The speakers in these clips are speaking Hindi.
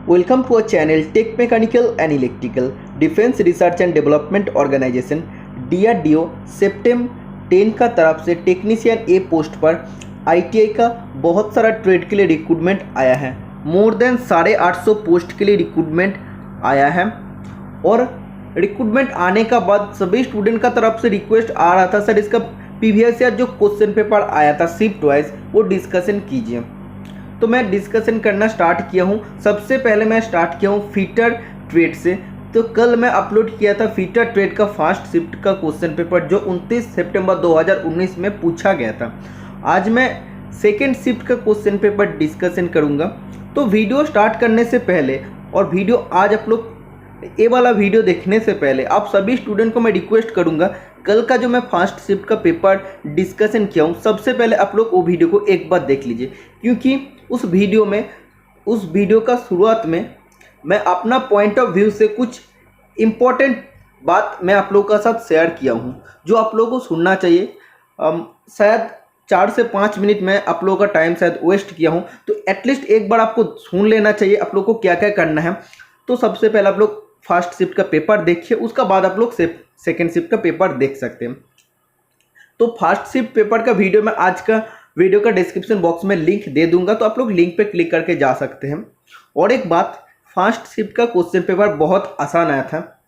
Welcome to our channel Tech Mechanical and Electrical Defense Research and Development Organization DRDO सेप्टेम 10 का तरफ से टेक्नीशियन ए पोस्ट पर आईटीआई का बहुत सारा ट्रेड के लिए रिक्रूटमेंट आया है। मोर देन 850 पोस्ट के लिए रिक्रूटमेंट आया है और रिक्रूटमेंट आने का बाद सभी स्टूडेंट का तरफ से रिक्वेस्ट आ रहा था, सर इसका प्रीवियस ईयर जो क्वेश्चन पेपर आया था शिफ्ट वाइज वो डिस्कशन कीजिए। तो मैं डिस्कशन करना स्टार्ट किया हूँ। सबसे पहले मैं स्टार्ट किया हूँ फीटर ट्रेड से। तो कल मैं अपलोड किया था फीटर ट्रेड का फर्स्ट शिफ्ट का क्वेश्चन पेपर जो 29 सितंबर 2019 में पूछा गया था। आज मैं सेकेंड शिफ्ट का क्वेश्चन पेपर डिस्कशन करूँगा। तो वीडियो स्टार्ट करने से पहले और वीडियो आज आप लोग ये वाला वीडियो देखने से पहले आप सभी स्टूडेंट को मैं रिक्वेस्ट करूंगा, कल का जो मैं फर्स्ट शिफ्ट का पेपर डिस्कशन किया हूँ सबसे पहले आप लोग वो वीडियो को एक बार देख लीजिए, क्योंकि उस वीडियो का शुरुआत में मैं अपना पॉइंट ऑफ व्यू से कुछ इम्पोर्टेंट बात मैं आप लोगों के साथ शेयर किया हूँ जो आप लोगों को सुनना चाहिए। शायद 4 से 5 मिनट में आप लोगों का टाइम शायद वेस्ट किया हूँ, तो एटलीस्ट एक बार आपको सुन लेना चाहिए आप लोग को क्या क्या करना है। तो सबसे पहले आप लोग फर्स्ट शिफ्ट का पेपर देखिए, उसका बाद आप लोग सेकेंड शिफ्ट का पेपर देख सकते हैं। तो फर्स्ट शिफ्ट पेपर का वीडियो मैं आज का वीडियो का डिस्क्रिप्शन बॉक्स में लिंक दे दूंगा, तो आप लोग लिंक पे क्लिक करके जा सकते हैं। और एक बात, फर्स्ट शिफ्ट का क्वेश्चन पेपर बहुत आसान आया था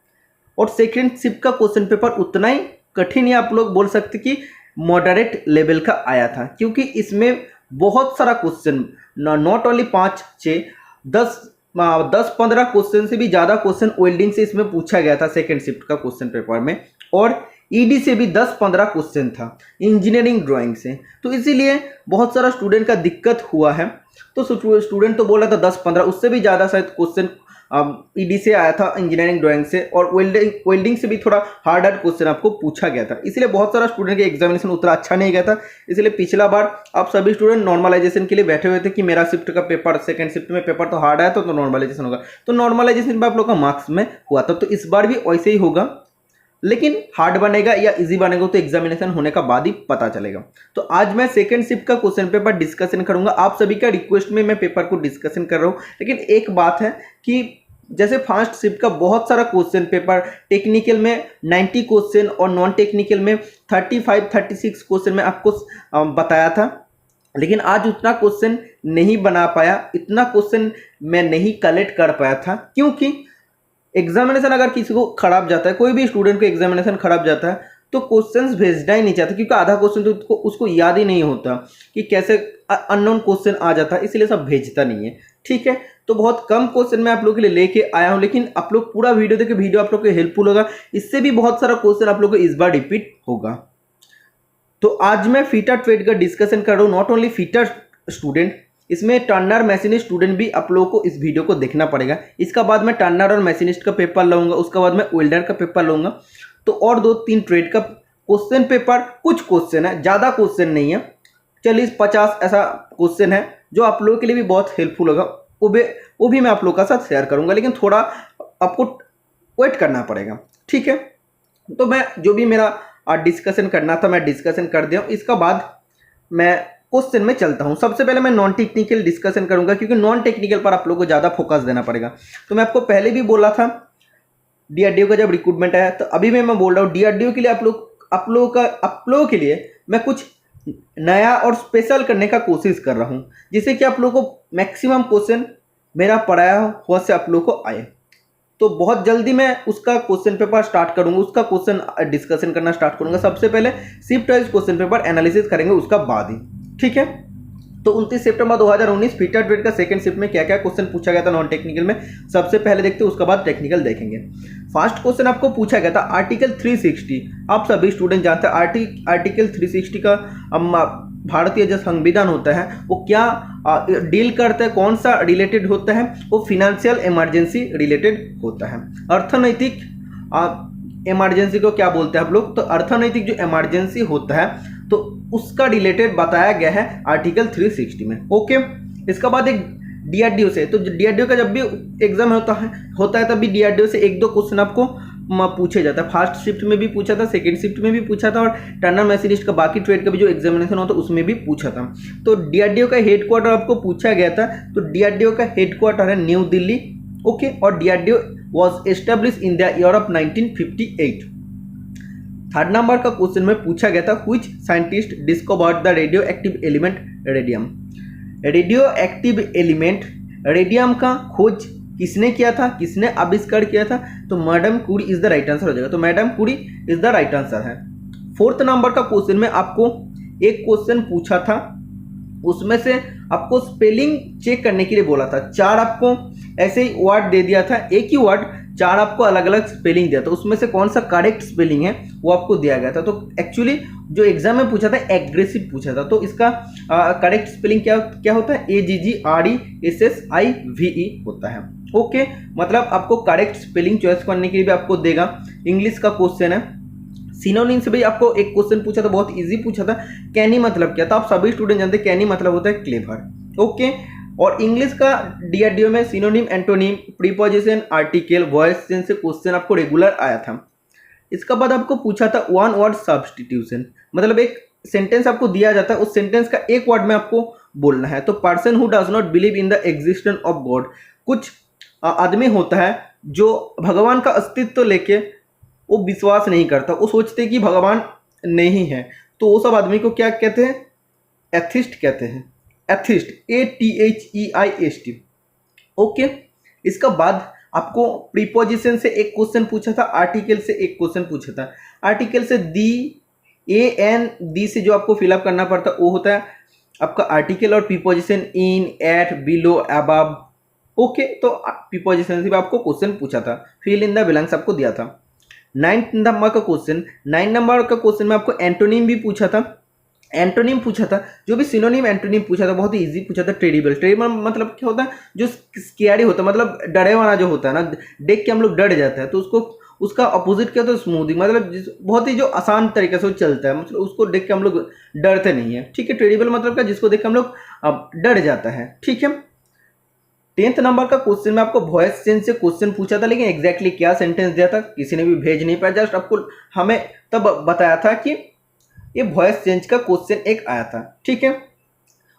और सेकेंड शिफ्ट का क्वेश्चन पेपर उतना ही कठिन या आप लोग बोल सकते कि मॉडरेट लेवल का आया था, क्योंकि इसमें बहुत सारा क्वेश्चन नॉट ओनली 5-6 10-15 क्वेश्चन से भी ज़्यादा क्वेश्चन वेल्डिंग से इसमें पूछा गया था सेकेंड शिफ्ट का क्वेश्चन पेपर में, और ईडी से भी 10-15 क्वेश्चन था इंजीनियरिंग ड्राइंग से। तो इसीलिए बहुत सारा स्टूडेंट का दिक्कत हुआ है। तो स्टूडेंट तो बोल रहा था 10-15, उससे भी ज़्यादा शायद क्वेश्चन ईडी से आया था इंजीनियरिंग ड्राइंग से, और वेल्डिंग से भी थोड़ा हार्ड क्वेश्चन आपको पूछा गया था। इसलिए बहुत सारा स्टूडेंट का एग्जामिनेशन उतना अच्छा नहीं गया था। इसलिए पिछला बार आप सभी स्टूडेंट नॉर्मलाइजेशन के लिए बैठे हुए थे कि मेरा शिफ्ट का पेपर सेकंड शिफ्ट में पेपर तो हार्ड आया तो नॉर्मलाइजेशन होगा। तो नॉर्मलाइजेशन में आप लोग का मार्क्स में हुआ था, तो इस बार भी वैसे ही होगा, लेकिन हार्ड बनेगा या इजी बनेगा तो एग्जामिनेशन होने का बाद ही पता चलेगा। तो आज मैं सेकंड शिफ्ट का क्वेश्चन पेपर डिस्कशन करूंगा। आप सभी का रिक्वेस्ट में मैं पेपर को डिस्कशन कर रहा हूं, लेकिन एक बात है कि जैसे फर्स्ट शिफ्ट का बहुत सारा क्वेश्चन पेपर टेक्निकल में 90 क्वेश्चन और नॉन टेक्निकल में 35-36 क्वेश्चन में आपको बताया था, लेकिन आज उतना क्वेश्चन नहीं बना पाया, इतना क्वेश्चन मैं नहीं कलेक्ट कर पाया था, क्योंकि एग्जामिनेशन अगर किसी को खराब जाता है, कोई भी स्टूडेंट को एग्जामिनेशन खराब जाता है तो क्वेश्चंस भेजना ही नहीं चाहता, क्योंकि आधा क्वेश्चन तो उसको याद ही नहीं होता कि कैसे अननोन क्वेश्चन आ जाता है, इसलिए सब भेजता नहीं है। ठीक है, तो बहुत कम क्वेश्चन मैं आप लोगों के लिए लेके आया हूं, लेकिन आप लोग पूरा वीडियो देखें, वीडियो आप लोग को हेल्पफुल होगा। इससे भी बहुत सारा क्वेश्चन आप लोग को इस बार रिपीट होगा। तो आज मैं फीटर ट्रेड का डिस्कशन कर रहा हूँ। नॉट ओनली फीटर स्टूडेंट, इसमें टर्नर मशीनिस्ट स्टूडेंट भी आप लोगों को इस वीडियो को देखना पड़ेगा। इसका बाद मैं टर्नर और मशीनिस्ट का पेपर लूंगा, उसका बाद मैं वेल्डर का पेपर लूंगा। तो और 2-3 ट्रेड का क्वेश्चन पेपर, कुछ क्वेश्चन है, ज़्यादा क्वेश्चन नहीं है, 40-50 ऐसा क्वेश्चन है जो आप लोगों के लिए भी बहुत हेल्पफुल होगा। वो भी मैं आप लोगों के साथ शेयर करूंगा, लेकिन थोड़ा आपको वेट करना पड़ेगा। ठीक है, तो मैं जो भी मेरा डिस्कशन करना था मैं डिस्कशन कर दिया। इसका बाद मैं क्वेश्चन में चलता हूं। सबसे पहले मैं नॉन टेक्निकल डिस्कशन करूंगा, क्योंकि नॉन टेक्निकल पर आप लोगों को ज़्यादा फोकस देना पड़ेगा। तो मैं आपको पहले भी बोला था डीआरडीओ का जब रिक्रूटमेंट आया, तो अभी मैं बोल रहा हूँ डीआरडीओ के लिए आप लोगों के लिए मैं कुछ नया और स्पेशल करने का कोशिश कर रहा हूँ, जिससे कि आप लोगों को मैक्सिमम क्वेश्चन मेरा पढ़ाया हुआ से आप लोगों को आए। तो बहुत जल्दी मैं उसका क्वेश्चन पेपर स्टार्ट करूंगा, उसका क्वेश्चन डिस्कशन करना स्टार्ट करूंगा। सबसे पहले shift wise question paper analysis करेंगे, उसका बाद ही। ठीक है, तो 29 सितंबर 2019 फीटर ट्रेड का सेकंड शिफ्ट में क्या क्या क्वेश्चन पूछा गया था नॉन टेक्निकल में, सबसे पहले देखते हैं, उसके बाद टेक्निकल देखेंगे। फर्स्ट क्वेश्चन आपको पूछा गया था आर्टिकल 360। आप सभी स्टूडेंट जानते हैं आर्टिकल 360 का भारतीय जो संविधान होता है वो क्या डील करता है, कौन सा रिलेटेड होता है, वो फिनेंशियल इमरजेंसी रिलेटेड होता है। अर्थनैतिक इमरजेंसी को क्या बोलते हैं आप लोग, तो अर्थनैतिक जो इमरजेंसी होता है तो उसका रिलेटेड बताया गया है आर्टिकल 360 में। ओके, इसका बाद एक डीआरडीओ से, तो डीआरडीओ का जब भी एग्जाम होता है तब भी डीआरडीओ से 1-2 क्वेश्चन आपको पूछे जाता है। फर्स्ट शिफ्ट में भी पूछा था, सेकेंड शिफ्ट में भी पूछा था, और टर्नर मशीनिस्ट का बाकी ट्रेड का भी जो एग्जामिनेशन होता है उसमें भी पूछा था। तो डीआरडीओ का हेडक्वार्टर आपको पूछा गया था, तो डीआरडीओ का हेडक्वार्टर है न्यू दिल्ली, ओके। और DRDO was establish in the year of 1958। Third number का क्वेश्चन में पूछा गया था which scientist discovered the radio active element radium. Radio active element radium का खोज किसने किया था, किसने आविष्कार किया था? तो मैडम कुरी इज द राइट आंसर हो जाएगा। तो मैडम कुरी इज द राइट आंसर है। फोर्थ नंबर का क्वेश्चन में आपको एक क्वेश्चन पूछा था, उसमें से आपको स्पेलिंग चेक करने के लिए बोला था। चार आपको ऐसे ही वर्ड दे दिया था, एक ही वर्ड, चार आपको अलग अलग स्पेलिंग दिया था, उसमें से कौन सा करेक्ट स्पेलिंग है वो आपको दिया गया था। तो एक्चुअली जो एग्जाम में पूछा था एग्रेसिव पूछा था, तो इसका करेक्ट स्पेलिंग क्या होता है? AGGRESSIVE होता है, ओके। मतलब आपको करेक्ट स्पेलिंग चॉइस करने के लिए भी आपको देगा। इंग्लिश का क्वेश्चन है, सिनोनिम से भी आपको एक क्वेश्चन पूछा था, बहुत इजी पूछा था। कैनी मतलब क्या था? आप सभी स्टूडेंट जानते हैं कैनी मतलब होता है क्लेवर, ओके। और इंग्लिश का डीआरडीओ में synonym, antonym, preposition, article, voice change से क्वेश्चन आपको रेगुलर आया था। इसका बाद आपको पूछा था वन वर्ड सब्स्टिट्यूशन, मतलब एक सेंटेंस आपको दिया जाता है, उस सेंटेंस का एक वर्ड में आपको बोलना है। तो person who does not believe in the existence of God, कुछ आदमी होता है जो भगवान का अस्तित्व लेके वो विश्वास नहीं करता, वो सोचते कि भगवान नहीं है, तो वो सब आदमी को क्या कहते हैं? एथिस्ट कहते हैं, एथिस्ट, ATHEIST, ओके। इसका बाद आपको प्रीपोजिशन से एक क्वेश्चन पूछा था, आर्टिकल से एक क्वेश्चन पूछा था। आर्टिकल से दी, AN, दी से जो आपको फिलअप करना पड़ता है वो होता है आपका आर्टिकल, और प्रीपोजिशन इन, एट, बिलो, अबव, ओके। तो प्रीपोजिशन से भी आपको क्वेश्चन पूछा था, फिल इन द ब्लैंक्स आपको दिया था। 9 नंबर का क्वेश्चन, 9 नंबर का क्वेश्चन में आपको एंटोनिम भी पूछा था, एंटोनिम पूछा था। जो भी सिनोनिम एंटोनिम पूछा था बहुत ही इजी पूछा था। टेरिबल, टेरिबल मतलब क्या होता है? जो स्कैरी होता है, मतलब डरे वाला जो होता है ना, देख के हम लोग डर जाते हैं, तो उसको उसका अपोजिट क्या होता है? स्मूथिंग, मतलब बहुत ही जो आसान तरीके से वो चलता है, मतलब उसको देख के हम लोग डरते नहीं है, ठीक है। टेरिबल मतलब क्या? जिसको देख के हम लोग डर जाता है, ठीक है। 10th नंबर का क्वेश्चन में आपको वॉइस चेंज से क्वेश्चन पूछा था, लेकिन एग्जैक्टली क्या सेंटेंस दिया था किसी ने भी भेज नहीं पाया। जस्ट आपको हमें तब बताया था कि ये वॉइस चेंज का क्वेश्चन एक आया था, ठीक है।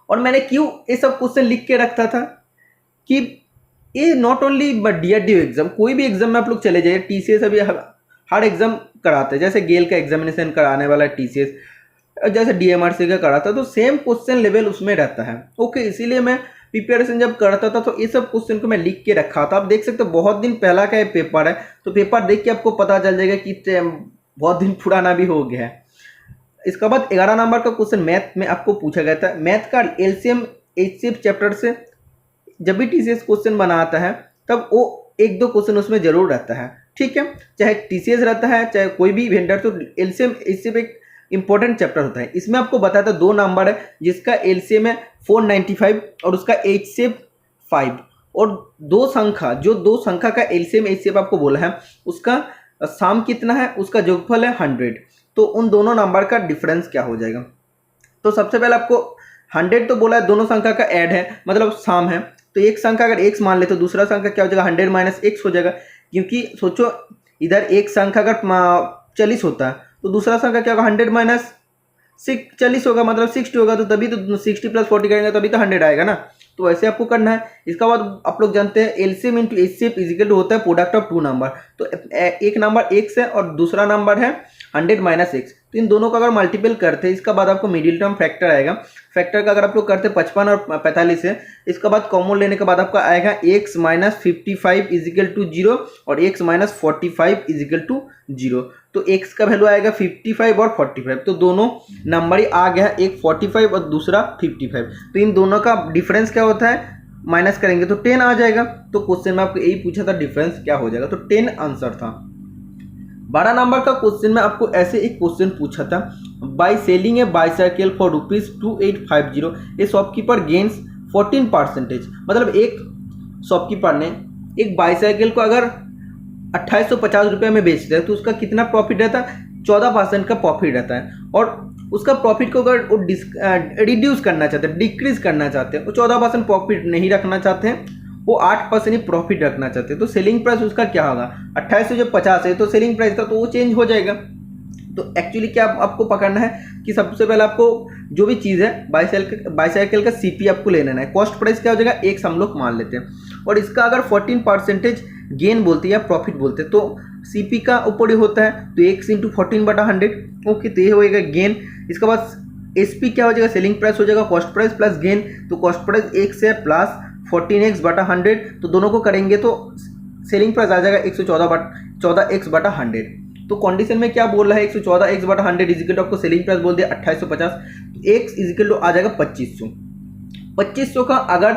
और मैंने क्यों ये सब क्वेश्चन लिख के रखता था कि ये नॉट ओनली डीआरडीओ एग्जाम, कोई भी एग्जाम में आप लोग चले जाइए, टीसीएस अभी हर एग्जाम कराते हैं, जैसे गेल का एग्जामिनेशन कराने वाला टीसीएस, जैसे डीएमआरसी का कराता है, तो सेम क्वेश्चन लेवल उसमें रहता है, ओके। इसीलिए मैं प्रिपरेशन जब करता था तो ये सब क्वेश्चन को मैं लिख के रखा था। आप देख सकते हो बहुत दिन पहला का ये पेपर है, तो पेपर देख के आपको पता चल जाएगा कि बहुत दिन पुराना भी हो गया है। इसके बाद 11 नंबर का क्वेश्चन मैथ में आपको पूछा गया था। मैथ का एलसीएम एचसीएफ चैप्टर से जब भी टीसीएस क्वेश्चन बनाता है तब वो एक दो क्वेश्चन उसमें जरूर रहता है, ठीक है। चाहे टीसीएस रहता है चाहे कोई भी वेंडर, तो एलसीएम एचसीएफ एक इंपॉर्टेंट चैप्टर होता है। इसमें आपको बताया था 2 नंबर है जिसका एलसीएम है 495 और उसका एचसीएफ 5, और दो संख्या का एलसीएम एचसीएफ आपको बोला है, उसका सम कितना है, उसका जोगफल है 100। तो उन दोनों नंबर का डिफरेंस क्या हो जाएगा? तो सबसे पहले आपको 100 तो बोला है, दोनों संख्या का ऐड है मतलब सम है, तो एक संख्या अगर x मान ले तो दूसरा संख्या क्या हो जाएगा? 100 माइनस x हो जाएगा, क्योंकि सोचो इधर एक संख्या अगर 40 होता है तो दूसरा संख्या क्या होगा? 100 माइनस 40 होगा, मतलब 60 होगा, तो तभी तो 60 प्लस 40 करेंगे तभी तो 100 आएगा ना। तो ऐसे आपको करना है। इसका बाद आप लोग जानते हैं LCM into HCF is equal to होता है प्रोडक्ट ऑफ 2 नंबर। तो एक नंबर x है और दूसरा नंबर है 100 माइनस x, तो इन दोनों का अगर मल्टीपल करते हैं इसका बाद आपको मिडिल टर्म फैक्टर आएगा। फैक्टर का अगर आप लोग करते हैं 55 और 45 है, इसका बाद कॉमन लेने के बाद आपका आएगा x माइनस 55 इजिकल टू 0 और x माइनस 45 इजिकल टू 0। तो x का वैल्यू आएगा 55 और 45, तो दोनों नंबर ही आ गया, एक 45 और दूसरा 55। तो इन दोनों का डिफरेंस क्या होता है? माइनस करेंगे तो 10 आ जाएगा। तो क्वेश्चन में आपको यही पूछा था डिफरेंस क्या हो जाएगा, तो 10 आंसर था। 12 नंबर का क्वेश्चन में आपको ऐसे एक क्वेश्चन पूछा था, by selling A bicycle for ₹2850 A shopkeeper gains 14%। मतलब एक शॉपकीपर ने एक बाइसाइकिल को अगर 2850 रुपये में बेचता है तो उसका कितना प्रॉफिट रहता है? 14% का प्रॉफिट रहता है। और उसका प्रॉफिट को अगर वो रिड्यूस करना चाहते हैं, डिक्रीज करना चाहते हैं, वो 14% प्रॉफिट नहीं रखना चाहते हैं, वो 8% ही प्रॉफिट रखना चाहते हैं। तो सेलिंग प्राइस उसका क्या होगा, 28 से जब 50 है तो सेलिंग प्राइस था तो वो चेंज हो जाएगा। तो एक्चुअली क्या आपको पकड़ना है कि सबसे पहले आपको जो भी चीज़ है बाईसाइकिल का सीपी आपको ले लेना है। कॉस्ट प्राइस क्या हो जाएगा, एक हम लोग मान लेते हैं, और इसका अगर 14% गेन बोलते हैं या प्रॉफिट बोलते हैं तो सीपी का ऊपर ही होता है, तो 1 इंटू 14/100। ओके, तो ये होएगा गेन। इसके बाद एसपी क्या हो जाएगा, सेलिंग प्राइस हो जाएगा कॉस्ट प्राइस प्लस गेन। तो कॉस्ट प्राइस 1 से प्लस 14x/100, तो दोनों को करेंगे तो सेलिंग प्राइस आ जाएगा 114x/100। तो कंडीशन में क्या बोल रहा है, 114x/100 इजिकल टू आपको सेलिंग प्राइस बोल दिया 2850, तो x इजिकल टू आ जाएगा 2500। 2500 का अगर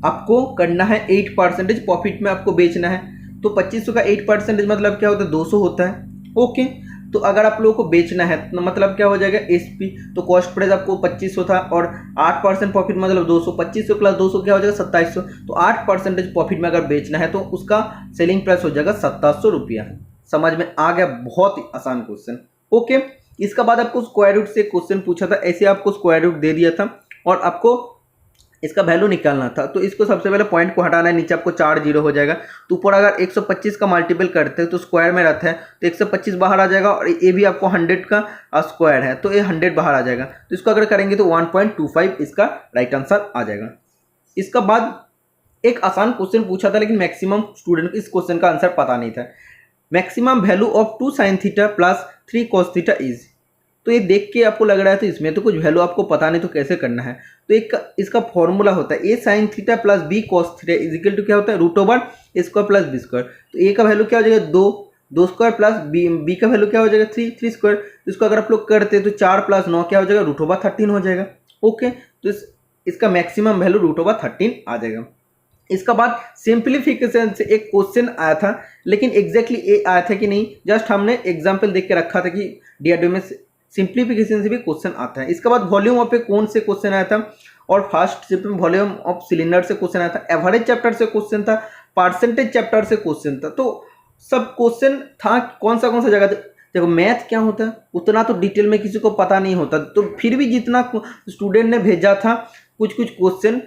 आपको करना है 8% प्रॉफिट में आपको बेचना है, तो 2500 का 8% मतलब क्या होता है, 200 होता है। ओके, तो अगर आप लोगों को बेचना है तो मतलब क्या हो जाएगा, एसपी तो कॉस्ट प्राइस आपको 2500 था और 8% प्रॉफिट मतलब 200, 2500 प्लस 200 क्या हो जाएगा 2700। तो 8% प्रॉफिट में अगर बेचना है तो उसका सेलिंग प्राइस हो जाएगा 2700 रुपया। समझ में आ गया, बहुत ही आसान क्वेश्चन। ओके, इसका बाद आपको स्क्वायर रूट से क्वेश्चन पूछा था, ऐसे आपको स्क्वायर रूट दे दिया था और आपको इसका वैल्यू निकालना था। तो इसको सबसे पहले पॉइंट को हटाना है, नीचे आपको 4 जीरो हो जाएगा। तो ऊपर अगर 125 का मल्टीपल करते हैं तो स्क्वायर में रहता है तो 125 बाहर आ जाएगा, और ये भी आपको 100 का स्क्वायर है तो ये 100 बाहर आ जाएगा। तो इसको अगर करेंगे तो 1.25 इसका राइट आंसर आ जाएगा। इसका बाद एक आसान क्वेश्चन पूछा था, लेकिन मैक्सिमम स्टूडेंट को इस क्वेश्चन का आंसर पता नहीं था। Maximum value of 2 sin theta plus 3 cos theta is. तो ये देख के आपको लग रहा है तो इसमें तो कुछ वैल्यू आपको पता नहीं, तो कैसे करना है। तो एक इसका फॉर्मूला होता है A sin theta plus B cos theta is equal to क्या होता है, √a square plus B square. तो ए का वैल्यू क्या हो जाएगा 2 स्क्वायर प्लस बी का वैल्यू क्या हो जाएगा 3 स्क्वायर। तो इसको अगर आप लोग करते हैं तो 4 + 9 क्या हो जाएगा, √13 हो जाएगा। ओके, तो इसका मैक्सिमम वैल्यू √13 आ जाएगा। इसका बाद सिंप्लीफिकेशन से एक क्वेश्चन आया था, लेकिन एग्जैक्टली ये आया था कि नहीं, जस्ट हमने एग्जाम्पल देख के रखा था कि डीआरडीओ में सिंप्लीफिकेशन से भी क्वेश्चन आता है। इसके बाद वॉल्यूम ऑफ पे कौन से क्वेश्चन आया था, और फर्स्ट शिफ्ट में वॉल्यूम ऑफ सिलेंडर से क्वेश्चन आया था, एवरेज चैप्टर से क्वेश्चन था, परसेंटेज चैप्टर से क्वेश्चन था। तो सब क्वेश्चन था कौन सा जगह। देखो मैथ क्या होता है उतना तो डिटेल में किसी को पता नहीं होता, तो फिर भी जितना स्टूडेंट ने भेजा था कुछ क्वेश्चन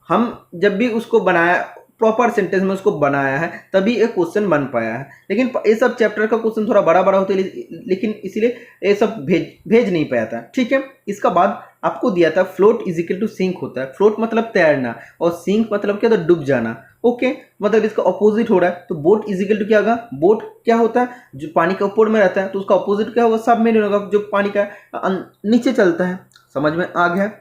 हम जब भी उसको बनाया प्रॉपर सेंटेंस में उसको बनाया है तभी एक क्वेश्चन बन पाया है। लेकिन ये सब चैप्टर का क्वेश्चन थोड़ा बड़ा होता है, लेकिन इसीलिए ये सब भेज नहीं पाया था। ठीक है, इसका बाद आपको दिया था float is equal to sink होता है। फ्लोट मतलब तैरना और सिंक मतलब क्या होता है, डूब जाना। ओके, मतलब इसका अपोजिट हो रहा है, तो बोट इज इक्वल टू क्या होगा, बोट क्या होता है जो पानी के ऊपर में रहता है, तो उसका अपोजिट क्या होगा, सबमरीन होगा जो पानी का नीचे चलता है। समझ में आ गया।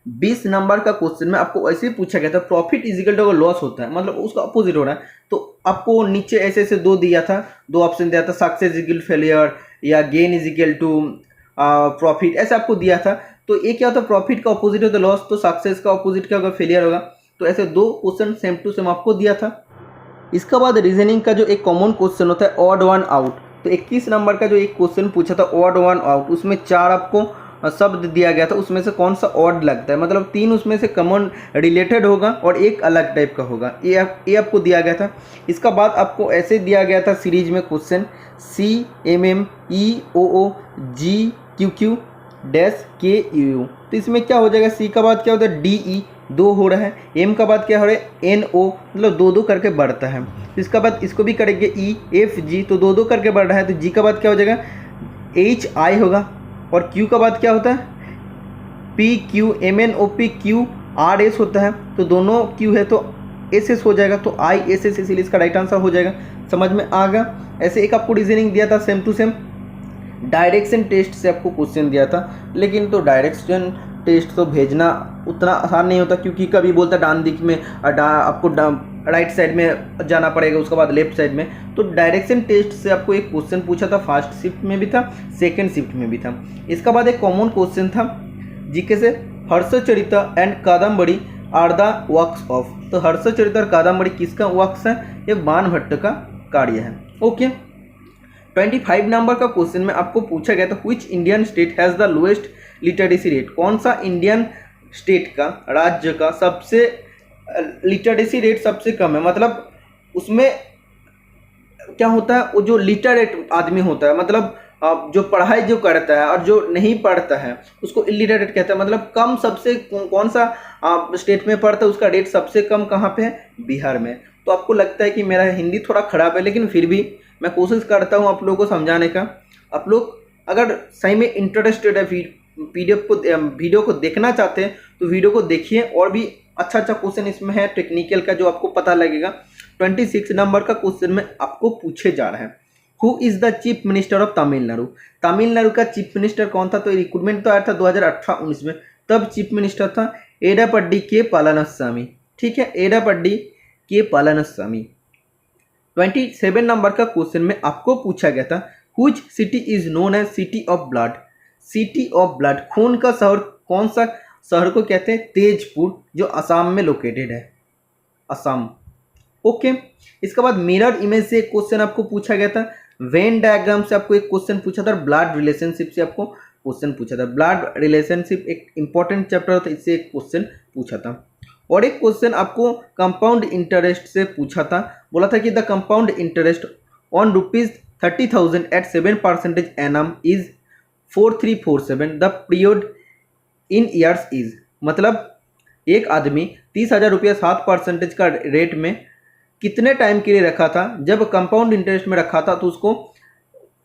20 नंबर का क्वेश्चन में आपको ऐसे ही पूछा गया था, profit is equal to loss होता है, मतलब उसका अपोजिट हो रहा है। तो आपको नीचे ऐसे दो दिया था, 2 ऑप्शन दिया था, सक्सेस इज इक्वल फेलियर या gain is equal to profit, ऐसे आपको दिया था। तो ये क्या होता है, प्रॉफिट का अपोजिट होता है लॉस, तो सक्सेस का अपोजिट क्या होगा, फेलियर होगा। तो ऐसे 2 क्वेश्चन सेम टू सेम आपको दिया था। इसका बाद रीजनिंग का जो एक कॉमन क्वेश्चन होता है ऑड वन आउट, तो 21 नंबर का जो एक क्वेश्चन पूछा था ऑड वन आउट, उसमें 4 आपको शब्द दिया गया था, उसमें से कौन सा ऑड लगता है, मतलब 3 उसमें से कॉमन रिलेटेड होगा और एक अलग टाइप का होगा, ये आपको दिया गया था। इसका बाद आपको ऐसे दिया गया था सीरीज में क्वेश्चन CMMEOOGQQ-KUU, तो इसमें क्या हो जाएगा, सी का बाद क्या होता है DE 2 हो रहा है, एम का बाद क्या हो रहा है NO, मतलब 2 करके बढ़ता है। इसका बाद इसको भी करेंगे EFG, तो 2 करके बढ़ रहा है, तो जी का बाद क्या हो जाएगा HI होगा, और क्यू का बाद क्या होता है PQMNOPQRS होता है, तो दोनों क्यू है तो SS हो जाएगा, तो ISS, इसलिए इसका राइट आंसर हो जाएगा। समझ में आ गया। ऐसे एक आपको रीजनिंग दिया था same to same, direction test से आपको क्वेश्चन दिया था, लेकिन तो डायरेक्शन टेस्ट तो भेजना उतना आसान नहीं होता, क्योंकि कभी बोलता डान दिख में आपको राइट साइड में जाना पड़ेगा, उसके बाद लेफ्ट साइड में। तो डायरेक्शन टेस्ट से आपको एक क्वेश्चन पूछा था, फर्स्ट शिफ्ट में भी था, सेकंड शिफ्ट में भी था। इसका बाद एक कॉमन क्वेश्चन था जीके से, Harshacharita and Kadambari are the works of, तो हर्षचरित और कादम्बरी किसका वर्क्स है, ये बाणभट्ट का कार्य है। ओके, 25 नंबर का क्वेश्चन में आपको पूछा गया था which Indian state has the lowest literacy rate, कौन सा इंडियन स्टेट का, राज्य का सबसे लिटरेसी रेट सबसे कम है, मतलब उसमें क्या होता है, वो जो लिटरेट आदमी होता है, मतलब जो पढ़ाई जो करता है और जो नहीं पढ़ता है उसको इलिटरेट कहता है। मतलब कम सबसे कौन सा स्टेट में पढ़ता है, उसका रेट सबसे कम कहाँ पे है, बिहार में। तो आपको लगता है कि मेरा हिंदी थोड़ा ख़राब है, लेकिन फिर भी मैं कोशिश करता हूँ आप लोगों को समझाने का। आप लोग अगर सही में इंटरेस्टेड है, वीडियो को देखना चाहते हैं तो वीडियो को देखिए। और भी अच्छा अच्छा क्वेश्चन इसमें है टेक्निकल का जो आपको पता लगेगा। 26 नंबर का क्वेश्चन में आपको पूछे जा रहा है, who is the chief minister of Tamil Nadu. Tamil Nadu का चीफ मिनिस्टर कौन था? तो रिक्रूटमेंट तो आया था 2018-19 में, तब चीफ मिनिस्टर था एडापड्डी के पलानीस्वामी। ठीक है, एडापड्डी के पलानीस्वामी। 27 नंबर का क्वेश्चन में आपको पूछा गया था, which city is known as city of blood. City of blood, खून का शहर, कौन सा शहर को कहते हैं? तेजपुर, जो असम में लोकेटेड है, असम। ओके, इसके बाद मिरर इमेज से एक क्वेश्चन आपको पूछा गया था, वेन डायग्राम से आपको एक क्वेश्चन पूछा था, ब्लड रिलेशनशिप से आपको क्वेश्चन पूछा था। ब्लड रिलेशनशिप एक इंपॉर्टेंट चैप्टर था, इससे एक क्वेश्चन पूछा था। और एक क्वेश्चन आपको कंपाउंड इंटरेस्ट से पूछा था, बोला था कि the compound interest on ₹30,000 at 7% annum is 4347, the period in years is. मतलब एक आदमी 30,000 रुपया 7% का रेट में कितने टाइम के लिए रखा था, जब कंपाउंड इंटरेस्ट में रखा था तो उसको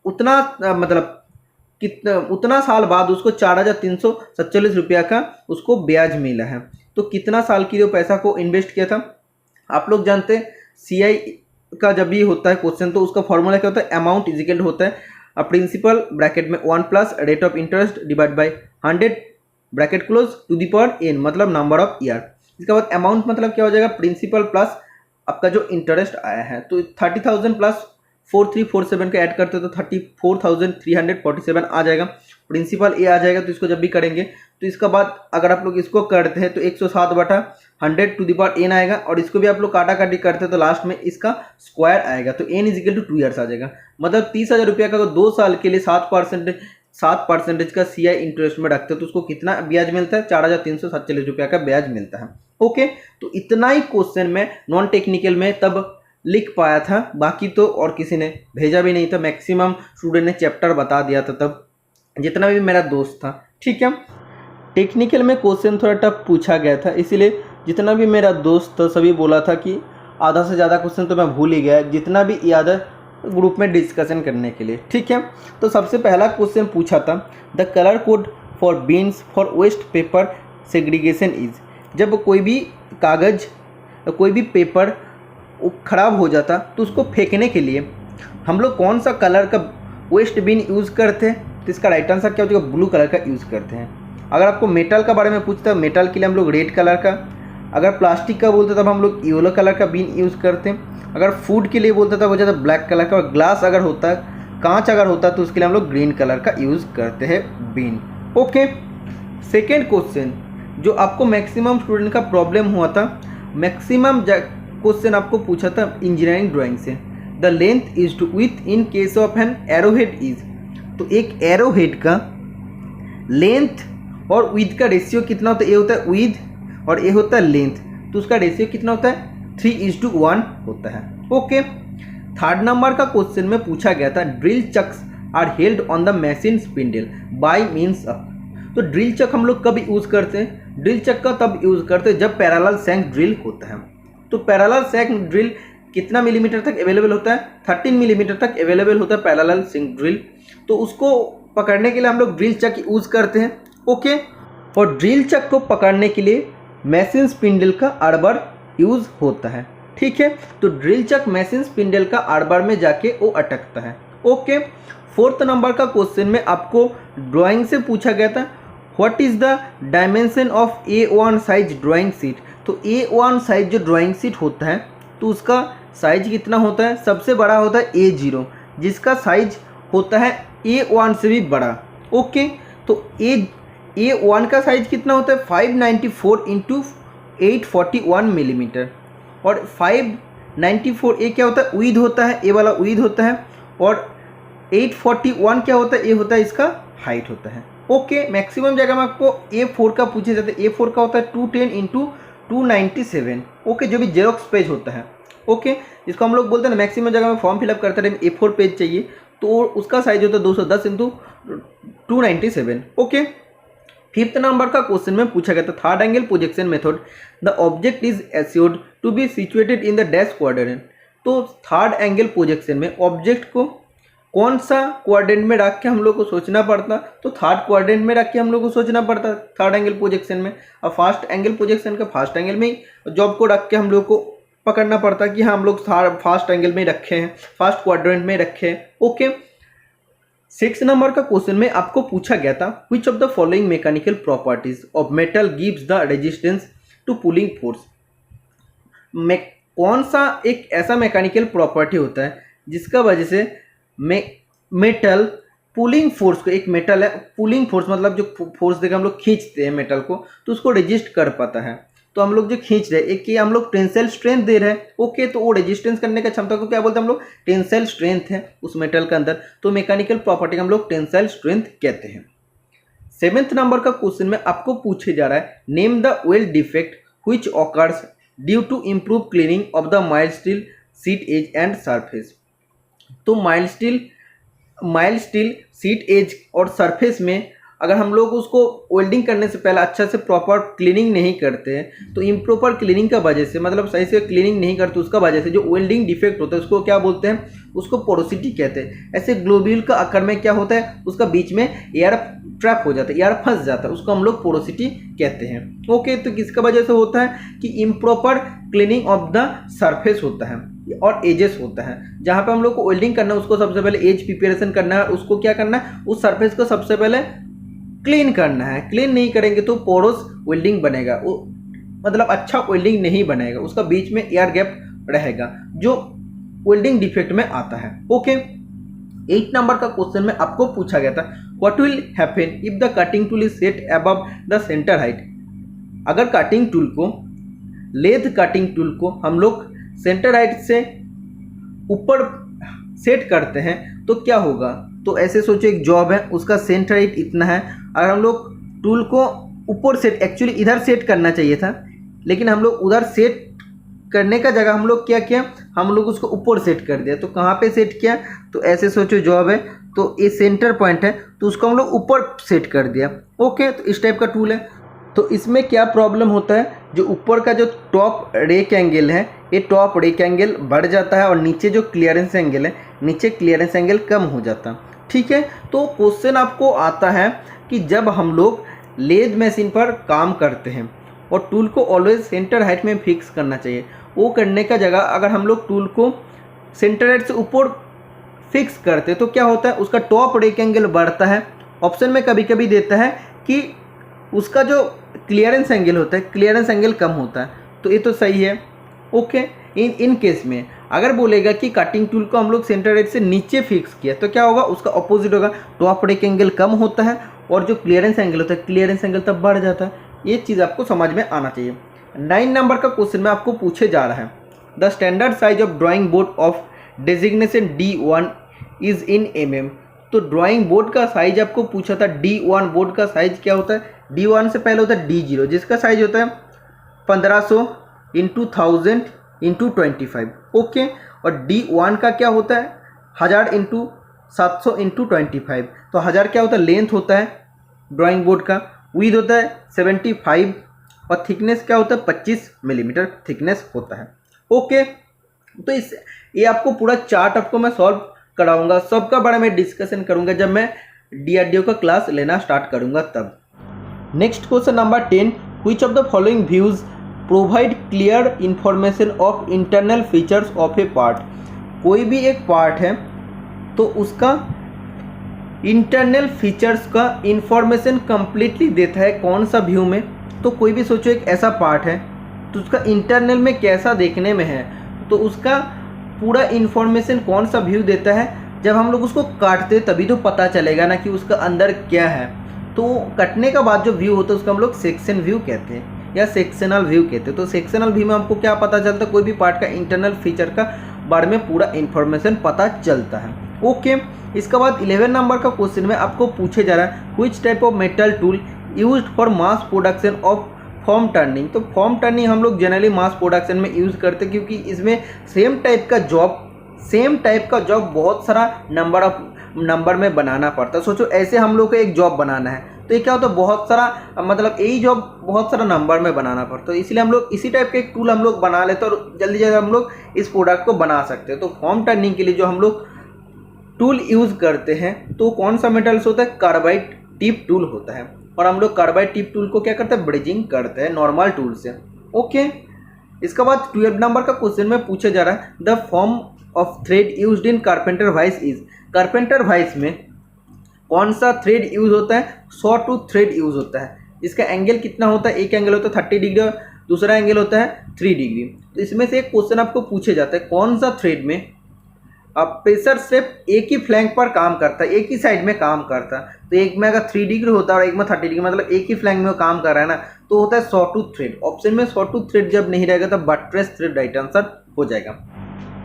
उतना मतलब कितना उतना साल बाद उसको 4,347 रुपया का उसको ब्याज मिला है। तो कितना साल के लिए पैसा को इन्वेस्ट किया था? आप लोग जानते हैं CI का जब भी होता है क्वेश्चन तो उसका फॉर्मूला क्या होता है? अमाउंट इजिकल होता है प्रिंसिपल ब्रैकेट में 1 plus rate of interest divide by 100 bracket close to the power n, मतलब नंबर ऑफ ईयर। इसके बाद अमाउंट मतलब क्या हो जाएगा? प्रिंसिपल प्लस आपका जो इंटरेस्ट आया है। तो 30,000 प्लस 4347 का ऐड करते तो 34,347 आ जाएगा। प्रिंसिपल ए आ जाएगा, तो इसको जब भी करेंगे तो इसका बाद अगर आप लोग इसको करते हैं तो 107/100 टू द पावर n आएगा। और इसको भी आप लोग काटा काटी करते हैं तो लास्ट में इसका स्क्वायर आएगा, तो n इजिकल टू 2 ईयर्स आ जाएगा। मतलब 30,000 रुपया का 2 साल के लिए 7% का CI इंटरेस्ट में रखते हैं तो उसको कितना ब्याज मिलता है? 4,347 रुपया का ब्याज मिलता है। ओके, तो इतना ही क्वेश्चन में नॉन टेक्निकल में तब लिख पाया था, बाकी तो और किसी ने भेजा भी नहीं था। मैक्सिमम स्टूडेंट ने चैप्टर बता दिया था तब, जितना भी मेरा दोस्त था। ठीक है, टेक्निकल में क्वेश्चन थोड़ा टफ पूछा गया था, इसीलिए जितना भी मेरा दोस्त था सभी बोला था कि आधा से ज़्यादा क्वेश्चन तो मैं भूल ही गया, जितना भी याद है ग्रुप में डिस्कशन करने के लिए। ठीक है, तो सबसे पहला क्वेश्चन पूछा था, the colour code for bins for waste paper segregation is. जब कोई भी कागज़ कोई भी पेपर ख़राब हो जाता तो उसको फेंकने के लिए हम लोग कौन सा कलर का वेस्ट बिन यूज़ करते हैं? तो इसका राइट आंसर क्या हो जाएगा? ब्लू कलर का यूज़ करते हैं। अगर आपको मेटल का बारे में पूछता है, मेटल के लिए हम लोग रेड कलर का। अगर प्लास्टिक का बोलते तब हम लोग येलो कलर का बिन यूज़ करते हैं। अगर फूड के लिए बोलता था वो ज़्यादा ब्लैक कलर का। और ग्लास अगर होता है, कांच अगर होता है तो उसके लिए हम लोग ग्रीन कलर का यूज़ करते हैं बिन। ओके, सेकेंड क्वेश्चन जो आपको मैक्सिमम स्टूडेंट का प्रॉब्लम हुआ था, मैक्सिमम क्वेश्चन आपको पूछा था इंजीनियरिंग ड्राइंग से, the length is to width in case of an arrowhead is. तो एक एरोहेड का लेंथ और विथ का रेशियो कितना होता है? ए होता है विथ और ए होता है लेंथ, तो उसका रेशियो कितना होता है? 3:1 होता है। ओके, थर्ड नंबर का क्वेश्चन में पूछा गया था, drill chucks are held on the machine spindle by means of. तो ड्रिल चक हम लोग कब यूज़ करते हैं? ड्रिल चक का तब यूज़ करते हैं जब पैरेलल शैंक ड्रिल होता है। तो पैरेलल शैंक ड्रिल कितना मिलीमीटर तक अवेलेबल होता है? 13 मिलीमीटर तक अवेलेबल होता है पैरेलल शैंक ड्रिल। तो उसको पकड़ने के लिए हम लोग ड्रिल चक यूज़ करते हैं। ओके, और ड्रिल चक को पकड़ने के लिए मशीन स्पिंडल का आर्बर यूज़ होता है। ठीक है, तो ड्रिल चक मशीन स्पिंडल का आर्बर में जाके वो अटकता है। ओके, फोर्थ नंबर का क्वेश्चन में आपको ड्राइंग से पूछा गया था, what is the dimension of A1 size drawing sheet. तो A1 साइज जो ड्राइंग शीट होता है तो उसका साइज कितना होता है? सबसे बड़ा होता है A0, जिसका साइज होता है A1 से भी बड़ा। ओके, तो A1 का साइज कितना होता है? 594 × 841 मिलीमीटर। और 594 ए क्या होता है? विड्थ होता है, ए वाला विड्थ होता है। और 841 क्या होता है? ए होता है इसका हाइट होता है। ओके, मैक्सिमम जगह में आपको A4 का पूछे जाते हैं। A4 का होता है 210 × 297। ओके, जो भी जेरोक्स पेज होता है। ओके, इसको हम लोग बोलते हैं ना, मैक्सिमम जगह में फॉर्म फिलअप करते रहे A4 पेज चाहिए तो उसका साइज होता है 210 इंटू 297। ओके। फिफ्थ नंबर का क्वेश्चन में पूछा गया था third angle projection method the object is assured to be situated in the dash quadrant. तो थर्ड एंगल प्रोजेक्शन में ऑब्जेक्ट को कौन सा क्वाड्रेंट में रख के हम लोग को सोचना पड़ता, तो थर्ड क्वाड्रेंट में रख के हम लोग को सोचना पड़ता थर्ड एंगल प्रोजेक्शन में। और फर्स्ट एंगल प्रोजेक्शन का फर्स्ट एंगल में ही जॉब को रख के हम लोग को पकड़ना पड़ता कि हाँ हम लोग फर्स्ट एंगल में रखे हैं, फर्स्ट क्वाड्रेंट में रखे हैं। ओके। 6 नंबर का क्वेश्चन में आपको पूछा गया था which of the following mechanical properties of metal gives the resistance to pulling force. कौन सा एक ऐसा मैकेनिकल प्रॉपर्टी होता है जिसका वजह से मेटल पुलिंग फोर्स को, एक मेटल है पुलिंग फोर्स मतलब जो फोर्स देकर हम लोग खींचते हैं मेटल को, तो उसको रेजिस्ट कर पाता है। तो हम लोग जो खींच रहे हैं, एक ये हम लोग टेंसाइल स्ट्रेंथ दे रहे हैं। ओके, तो वो रेजिस्टेंस करने का क्षमता को क्या बोलते हैं हम लोग, टेंसाइल स्ट्रेंथ है उस मेटल के अंदर, तो मैकेनिकल प्रॉपर्टी हम लोग टेंसाइल स्ट्रेंथ कहते हैं। 7th नंबर का क्वेश्चन में आपको पूछे जा रहा है name the weld defect which occurs due to improve cleaning of the mild steel sheet edge and surface. तो माइल्ड स्टील सीट एज और सरफेस में अगर हम लोग उसको वेल्डिंग करने से पहले अच्छा से प्रॉपर क्लीनिंग नहीं करते हैं, तो इम्प्रॉपर क्लीनिंग का वजह से, मतलब सही से क्लीनिंग नहीं करते उसका वजह से जो वेल्डिंग डिफेक्ट होता है उसको क्या बोलते हैं, उसको पोरोसिटी कहते हैं। ऐसे ग्लोब्यूल का आकार में क्या होता है, उसका बीच में एयर ट्रैप हो जाता है, एयर फंस जाता है, उसको हम लोग पोरोसिटी कहते हैं। ओके, तो किसका वजह से होता है कि improper cleaning of the surface होता है और एजेस होता है। जहाँ पे हम लोग को वेल्डिंग करना है उसको सबसे पहले एज प्रिपरेशन करना है, उसको क्या करना है, उस सरफेस को सबसे पहले क्लीन करना है। क्लीन नहीं करेंगे तो पोरोस वेल्डिंग बनेगा, मतलब अच्छा वेल्डिंग नहीं बनेगा, उसका बीच में एयर गैप रहेगा जो वेल्डिंग डिफेक्ट में आता है। ओके। 8 नंबर का क्वेश्चन में आपको पूछा गया था what will happen if the cutting tool is set above the centre height. अगर कटिंग टूल को, लेथ कटिंग टूल को हम लोग सेंटर हाइट से ऊपर सेट करते हैं तो क्या होगा। तो ऐसे सोचो एक जॉब है, उसका सेंटर हाइट इतना है, अगर हम लोग टूल को ऊपर सेट, एक्चुअली इधर सेट करना चाहिए था, लेकिन हम लोग उधर सेट करने का जगह हम लोग क्या किया, हम लोग उसको ऊपर सेट कर दिया। तो कहाँ पे सेट किया, तो ऐसे सोचो जॉब है, तो ये सेंटर पॉइंट है, तो उसको हम लोग ऊपर सेट कर दिया। ओके, तो इस टाइप का टूल है। तो इसमें क्या प्रॉब्लम होता है, जो ऊपर का जो टॉप रेक एंगल है, ये टॉप रेक एंगल बढ़ जाता है और नीचे जो क्लियरेंस एंगल है, नीचे क्लियरेंस एंगल कम हो जाता है। ठीक है, तो क्वेश्चन आपको आता है कि जब हम लोग लेथ मशीन पर काम करते हैं और टूल को ऑलवेज सेंटर हाइट में फिक्स करना चाहिए, वो करने का जगह अगर हम लोग टूल को सेंटर हाइट से ऊपर फिक्स करते तो क्या होता है, उसका टॉप रेक एंगल बढ़ता है। ऑप्शन में कभी कभी देता है कि उसका जो क्लियरेंस एंगल होता है, क्लियरेंस एंगल कम होता है, तो ये तो सही है। ओके, इन केस में अगर बोलेगा कि कटिंग टूल को हम लोग सेंटर हाइट से नीचे फिक्स किया तो क्या होगा, उसका ऑपोजिट होगा, टॉप रेक एंगल कम होता है और जो क्लियरेंस एंगल होता है, क्लियरेंस एंगल तब बढ़ जाता है। ये चीज़ आपको समझ में आना चाहिए। 9 नंबर का क्वेश्चन में आपको पूछे जा रहा है the standard size of drawing board of designation D1 is in mm। तो ड्राइंग बोर्ड का साइज आपको पूछा था, D1 बोर्ड का साइज क्या होता है, D1 से पहले होता है D0 जिसका साइज होता है 1500 इंटू 1000 इंटू 25। ओके, और D1 का क्या होता है 1000 इंटू 700 इंटू 25। तो 1000 क्या होता है, लेंथ होता है ड्राइंग बोर्ड का, विड्थ होता है 75 और थिकनेस क्या होता है 25 मिलीमीटर थिकनेस होता है। ओके, तो इस ये आपको पूरा चार्ट आपको मैं सॉल्व कराऊंगा, सबका बारे में डिस्कशन करूंगा जब मैं DRDO का क्लास लेना स्टार्ट करूंगा तब। Next question number 10 which of the following views provide clear information of internal features of A part. कोई भी एक पार्ट है तो उसका इंटरनल फीचर्स का इंफॉर्मेशन कंप्लीटली देता है कौन सा व्यू में। तो कोई भी सोचो एक ऐसा पार्ट है तो उसका इंटरनल में कैसा देखने में है, तो उसका पूरा इंफॉर्मेशन कौन सा व्यू देता है। जब हम लोग उसको काटते तभी तो पता चलेगा ना कि उसका अंदर क्या है। तो कटने का बाद जो व्यू होता है उसका हम लोग सेक्शन व्यू कहते हैं या सेक्शनल व्यू कहते हैं। तो सेक्शनल व्यू में हमको क्या पता चलता है, कोई भी पार्ट का इंटरनल फीचर का बारे में पूरा इंफॉर्मेशन पता चलता है। ओके, इसके बाद 11 नंबर का क्वेश्चन में आपको पूछे जा रहा है which type of metal tool used for mass production of form turning. तो फॉर्म टर्निंग हम लोग जनरली मास प्रोडक्शन में यूज़ करते हैं क्योंकि इसमें सेम टाइप का जॉब सेम टाइप का जॉब बहुत सारा नंबर में बनाना पड़ता है। सोचो ऐसे हम लोग को एक जॉब बनाना है तो ये क्या होता है, बहुत सारा मतलब यही जॉब बहुत सारा नंबर में बनाना पड़ता है। इसलिए हम लोग इसी टाइप का एक टूल हम लोग बना लेते हैं और जल्दी जल्दी हम लोग इस प्रोडक्ट को बना सकते हैं। तो फॉर्म टर्निंग के लिए जो हम लोग टूल यूज़ करते हैं तो कौन सा मेटल से होता है, कार्बाइड टिप टूल होता है। और हम लोग कार्बाइड टिप टूल को क्या करते हैं, ब्रिजिंग करते हैं नॉर्मल टूल से। ओके, इसके बाद 12 नंबर का क्वेश्चन में पूछा जा रहा है the form of thread used in carpenter vice is. Carpenter vice में कौन सा थ्रेड यूज होता है, सॉ टूथ थ्रेड यूज होता है। इसका एंगल कितना होता है, एक एंगल होता है 30 डिग्री और दूसरा एंगल होता है 3 डिग्री। तो इसमें से एक क्वेश्चन आपको पूछे जाता है कौन सा थ्रेड में प्रेशर सिर्फ एक ही फ्लैंक पर काम करता है, एक ही साइड में काम करता है। तो एक में अगर 3 डिग्री होता है और एक में 30 डिग्री, मतलब एक ही फ्लैंक में वो काम कर रहा है ना, तो होता है सॉ टूथ थ्रेड। ऑप्शन में सॉ टूथ थ्रेड जब नहीं रहेगा तो बट्रेस थ्रेड राइट आंसर हो जाएगा।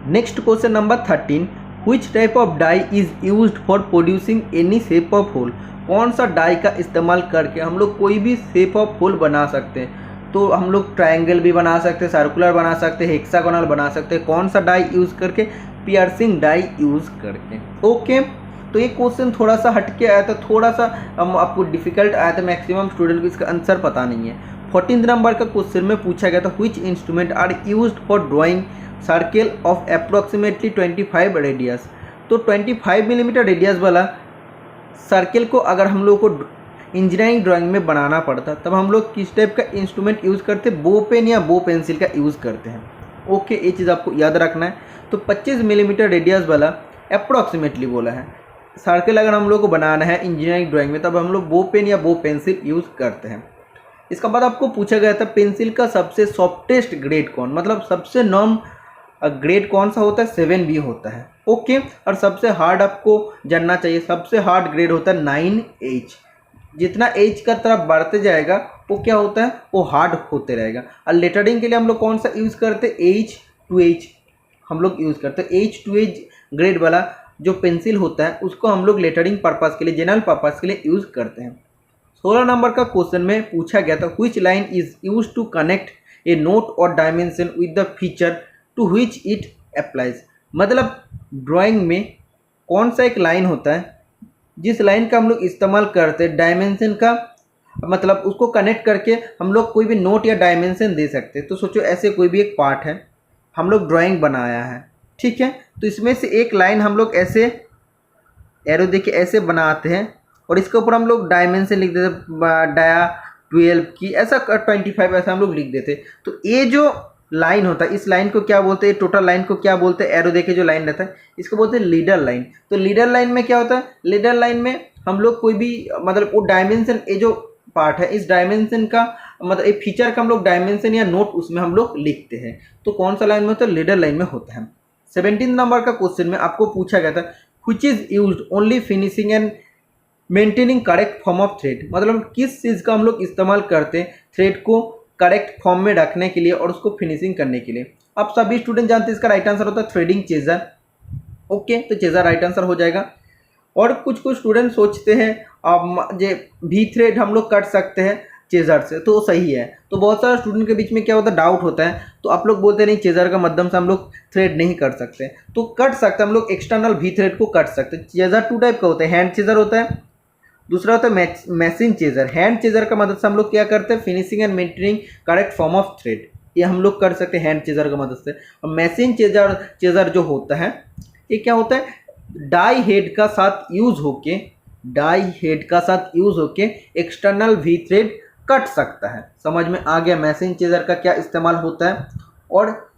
Next question number 13, which type of die is used for producing any shape of hole. कौन सा डाई का इस्तेमाल करके हम लोग कोई भी शेप ऑफ होल बना सकते हैं। तो हम लोग ट्रायंगल भी बना सकते हैं, सर्कुलर बना सकते हैं, हेक्सागोनल बना सकते हैं। कौन सा डाई यूज़ करके, पियर्सिंग डाई यूज़ करके। ओके, तो ये क्वेश्चन थोड़ा सा हटके आया था, थोड़ा सा आपको डिफिकल्ट आया था, मैक्सिमम स्टूडेंट को इसका आंसर पता नहीं है। 14 नंबर का क्वेश्चन में पूछा गया था which instrument are used for drawing circle of approximately 25 radius. तो 25 मिलीमीटर रेडियस वाला सर्किल को अगर हम लोग को इंजीनियरिंग ड्राइंग में बनाना पड़ता तब हम लोग किस टाइप का इंस्ट्रूमेंट यूज़ करते, बो पेन या बो पेंसिल का यूज़ करते हैं। ओके, ये चीज़ आपको याद रखना है। तो 25 मिलीमीटर रेडियस वाला अप्रॉक्सीमेटली बोला है सर्किल अगर हम लोग को बनाना है इंजीनियरिंग ड्राइंग में तब हम लोग बो पेन या बो पेंसिल यूज़ करते हैं। इसका बाद आपको पूछा गया था पेंसिल का सबसे सॉफ्टेस्ट ग्रेड कौन, मतलब सबसे नॉर्म ग्रेड कौन सा होता है, 7B होता है। ओके, और सबसे हार्ड आपको जानना चाहिए, सबसे हार्ड ग्रेड होता है 9H। जितना एज का तरफ बढ़ते जाएगा वो क्या होता है, वो हार्ड होते रहेगा। और लेटरिंग के लिए हम लोग कौन सा यूज़ करते हैं, H2H हम लोग यूज़ करते हैं। H2H ग्रेड वाला जो पेंसिल होता है उसको हम लोग लेटरिंग पर्पज़ के लिए, जनरल पर्पज़ के लिए यूज़ करते हैं। 16 नंबर का क्वेश्चन में पूछा गया था which line is use to connect a note और dimension with the feature to which it applies. मतलब ड्राइंग में कौन सा एक लाइन होता है जिस लाइन का हम लोग इस्तेमाल करते हैं डायमेंशन का, मतलब उसको कनेक्ट करके हम लोग कोई भी नोट या डायमेंशन दे सकते हैं। तो सोचो ऐसे कोई भी एक पार्ट है, हम लोग ड्राइंग बनाया है, ठीक है, तो इसमें से एक लाइन हम लोग ऐसे एरो देखिए ऐसे बनाते हैं और इसके ऊपर हम लोग डायमेंशन लिख देते, डाया 12 की ऐसा 25 ऐसा हम लोग लिख देते। तो ये जो लाइन होता है इस लाइन को क्या बोलते हैं, टोटल लाइन को क्या बोलते हैं, एरो देखे जो लाइन रहता है इसको बोलते हैं लीडर लाइन। तो लीडर लाइन में क्या होता है, लीडर लाइन में हम लोग कोई भी मतलब वो डायमेंशन, ये जो पार्ट है इस डायमेंशन का मतलब एक फीचर का हम लोग डायमेंशन या नोट उसमें हम लोग लिखते हैं। तो कौन सा लाइन में होता है, लीडर लाइन में होता है। 17 नंबर का क्वेश्चन में आपको पूछा गया था which is used only finishing and maintaining correct form of thread. मतलब किस चीज़ का हम लोग इस्तेमाल करते हैं थ्रेड को करेक्ट फॉर्म में रखने के लिए और उसको फिनिशिंग करने के लिए। आप सभी स्टूडेंट जानते हैं इसका राइट आंसर होता है थ्रेडिंग चेजर। ओके, तो चेजर राइट आंसर हो जाएगा। और कुछ स्टूडेंट सोचते हैं जे भी थ्रेड हम लोग कट सकते हैं चेजर से, तो सही है। तो बहुत सारे स्टूडेंट के बीच में क्या होता है, डाउट होता है, तो आप लोग बोलते नहीं चेजर का माध्यम से हम लोग थ्रेड नहीं कर सकते। तो कट सकते हैं हम लोग, एक्सटर्नल भी थ्रेड को कट सकते हैं। चेजर 2 टाइप का होता है, हैंड चेजर होता है, दूसरा होता है मशीन चेजर। हैंड चेजर का मदद से हम लोग क्या करते हैं, finishing and maintaining correct form of thread, ये हम लोग कर सकते हैं हैंड चेजर का मदद से। और मशीन चेजर जो होता है ये क्या होता है, डाई हेड का साथ यूज होके एक्सटर्नल भी थ्रेड कट सकता है। समझ में आ गया मशीन चेजर का क्या इस्तेमाल होता है। और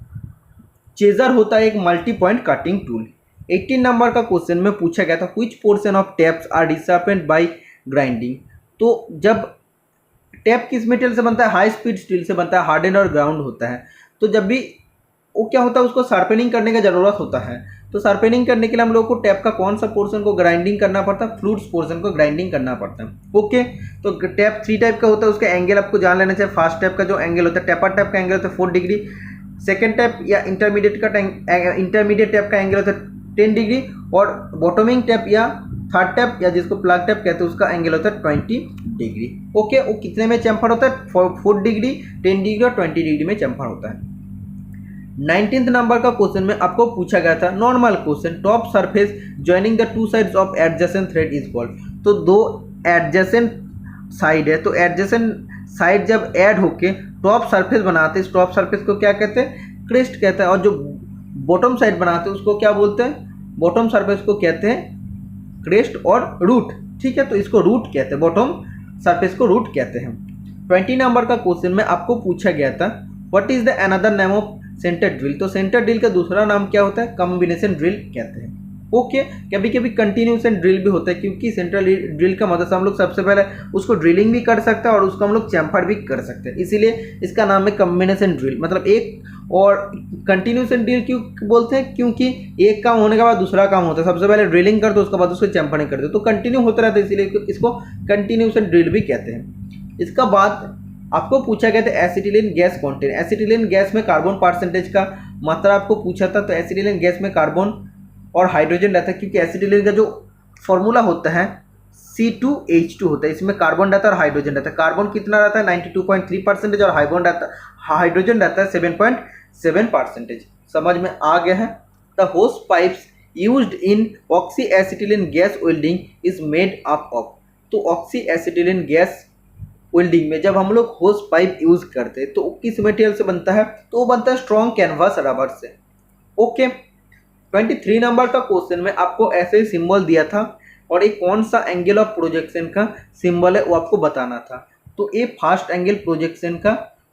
चेजर होता है एक multi point cutting tool. 18 number का क्वेश्चन में पूछा गया था which portion of taps are resharpened by grinding. तो जब टेप किस मेटेरियल से बनता है, हाई स्पीड स्टील से बनता है, हार्डेंड और ग्राउंड होता है। तो जब भी वो क्या होता है उसको शार्पनिंग करने का ज़रूरत होता है। तो शार्पनिंग करने के लिए हम लोग को टेप का कौन सा पोर्शन को ग्राइंडिंग करना पड़ता है, फ्लूइड्स पोर्शन को ग्राइंडिंग करना पड़ता है। ओके, तो टेप 3 टाइप का होता है, उसका एंगल आपको जान लेना चाहिए। फर्स्ट टेप का जो एंगल होता है, टेपर टेप का एंगल होता है 4 डिग्री। सेकेंड टेप या इंटरमीडिएट टेप का एंगल होता है 10 डिग्री। और बॉटमिंग टेप या थर्ड टेप या जिसको प्लग टेप कहते हैं उसका एंगल होता है 20 डिग्री। ओके, वो कितने में चैम्फर होता है, 4 डिग्री, 10 डिग्री और 20 डिग्री में चैम्फर होता है। 19th नंबर का क्वेश्चन में आपको पूछा गया था normal question, top surface joining the two sides of adjacent thread is called. तो दो एडजेसेंट साइड है, तो एडजेसेंट साइड जब ऐड होके टॉप सरफेस बनाते हैं, इस टॉप सरफेस को क्या कहते हैं, क्रेस्ट कहते हैं। और जो बॉटम साइड बनाते हैं उसको क्या बोलते हैं, बॉटम सरफेस को कहते हैं क्रेस्ट और रूट। ठीक है, तो इसको रूट कहते हैं, बॉटम सरफेस को रूट कहते हैं। 20 नंबर का क्वेश्चन में आपको पूछा गया था what is the another name of centre drill. तो सेंटर ड्रिल का दूसरा नाम क्या होता है, कॉम्बिनेशन ड्रिल कहते हैं। ओके, कभी कभी कंटिन्यूएशन ड्रिल भी होता है, क्योंकि सेंट्रल ड्रिल का मतलब हम लोग सबसे पहले उसको ड्रिलिंग भी कर सकते हैं और उसको हम लोग चैम्फर भी कर सकते हैं, इसीलिए इसका नाम है कॉम्बिनेशन ड्रिल। मतलब एक और कंटिन्यूएशन ड्रिल क्यों बोलते हैं, क्योंकि एक काम होने के बाद दूसरा काम होता है, सबसे पहले ड्रिलिंग कर दो उसके बाद उसको चैम्फरिंग कर दो, तो कंटिन्यू होता रहता है, इसीलिए इसको कंटिन्यूएशन ड्रिल भी कहते हैं। इसका बाद आपको पूछा गया था acetylene gas content. Acetylene gas में कार्बन परसेंटेज का मात्रा आपको पूछा था, तो एसिटिलीन गैस में कार्बन और हाइड्रोजन रहता है, क्योंकि एसिटिलीन का जो फॉर्मूला होता है C2H2 होता है, इसमें कार्बन रहता है और हाइड्रोजन रहता है। कार्बन कितना रहता है 92.3% और हाइड्रोजन रहता है 7.7%। समझ में आ गया है। द होस pipes used in oxy acetylene gas welding is made up of. तो ऑक्सी एसिटिलीन गैस वेल्डिंग में जब हम लोग होस पाइप यूज करते हैं तो किस मटेरियल से बनता है, तो वो बनता है स्ट्रॉन्ग कैनवास रबर से। ओके, 23 नंबर का क्वेश्चन में आपको ऐसे ही सिंबल दिया था और ये कौन सा एंगल ऑफ प्रोजेक्शन का सिंबल है वो आपको बताना था। तो ये फास्ट एंगल प्रोजेक्शन का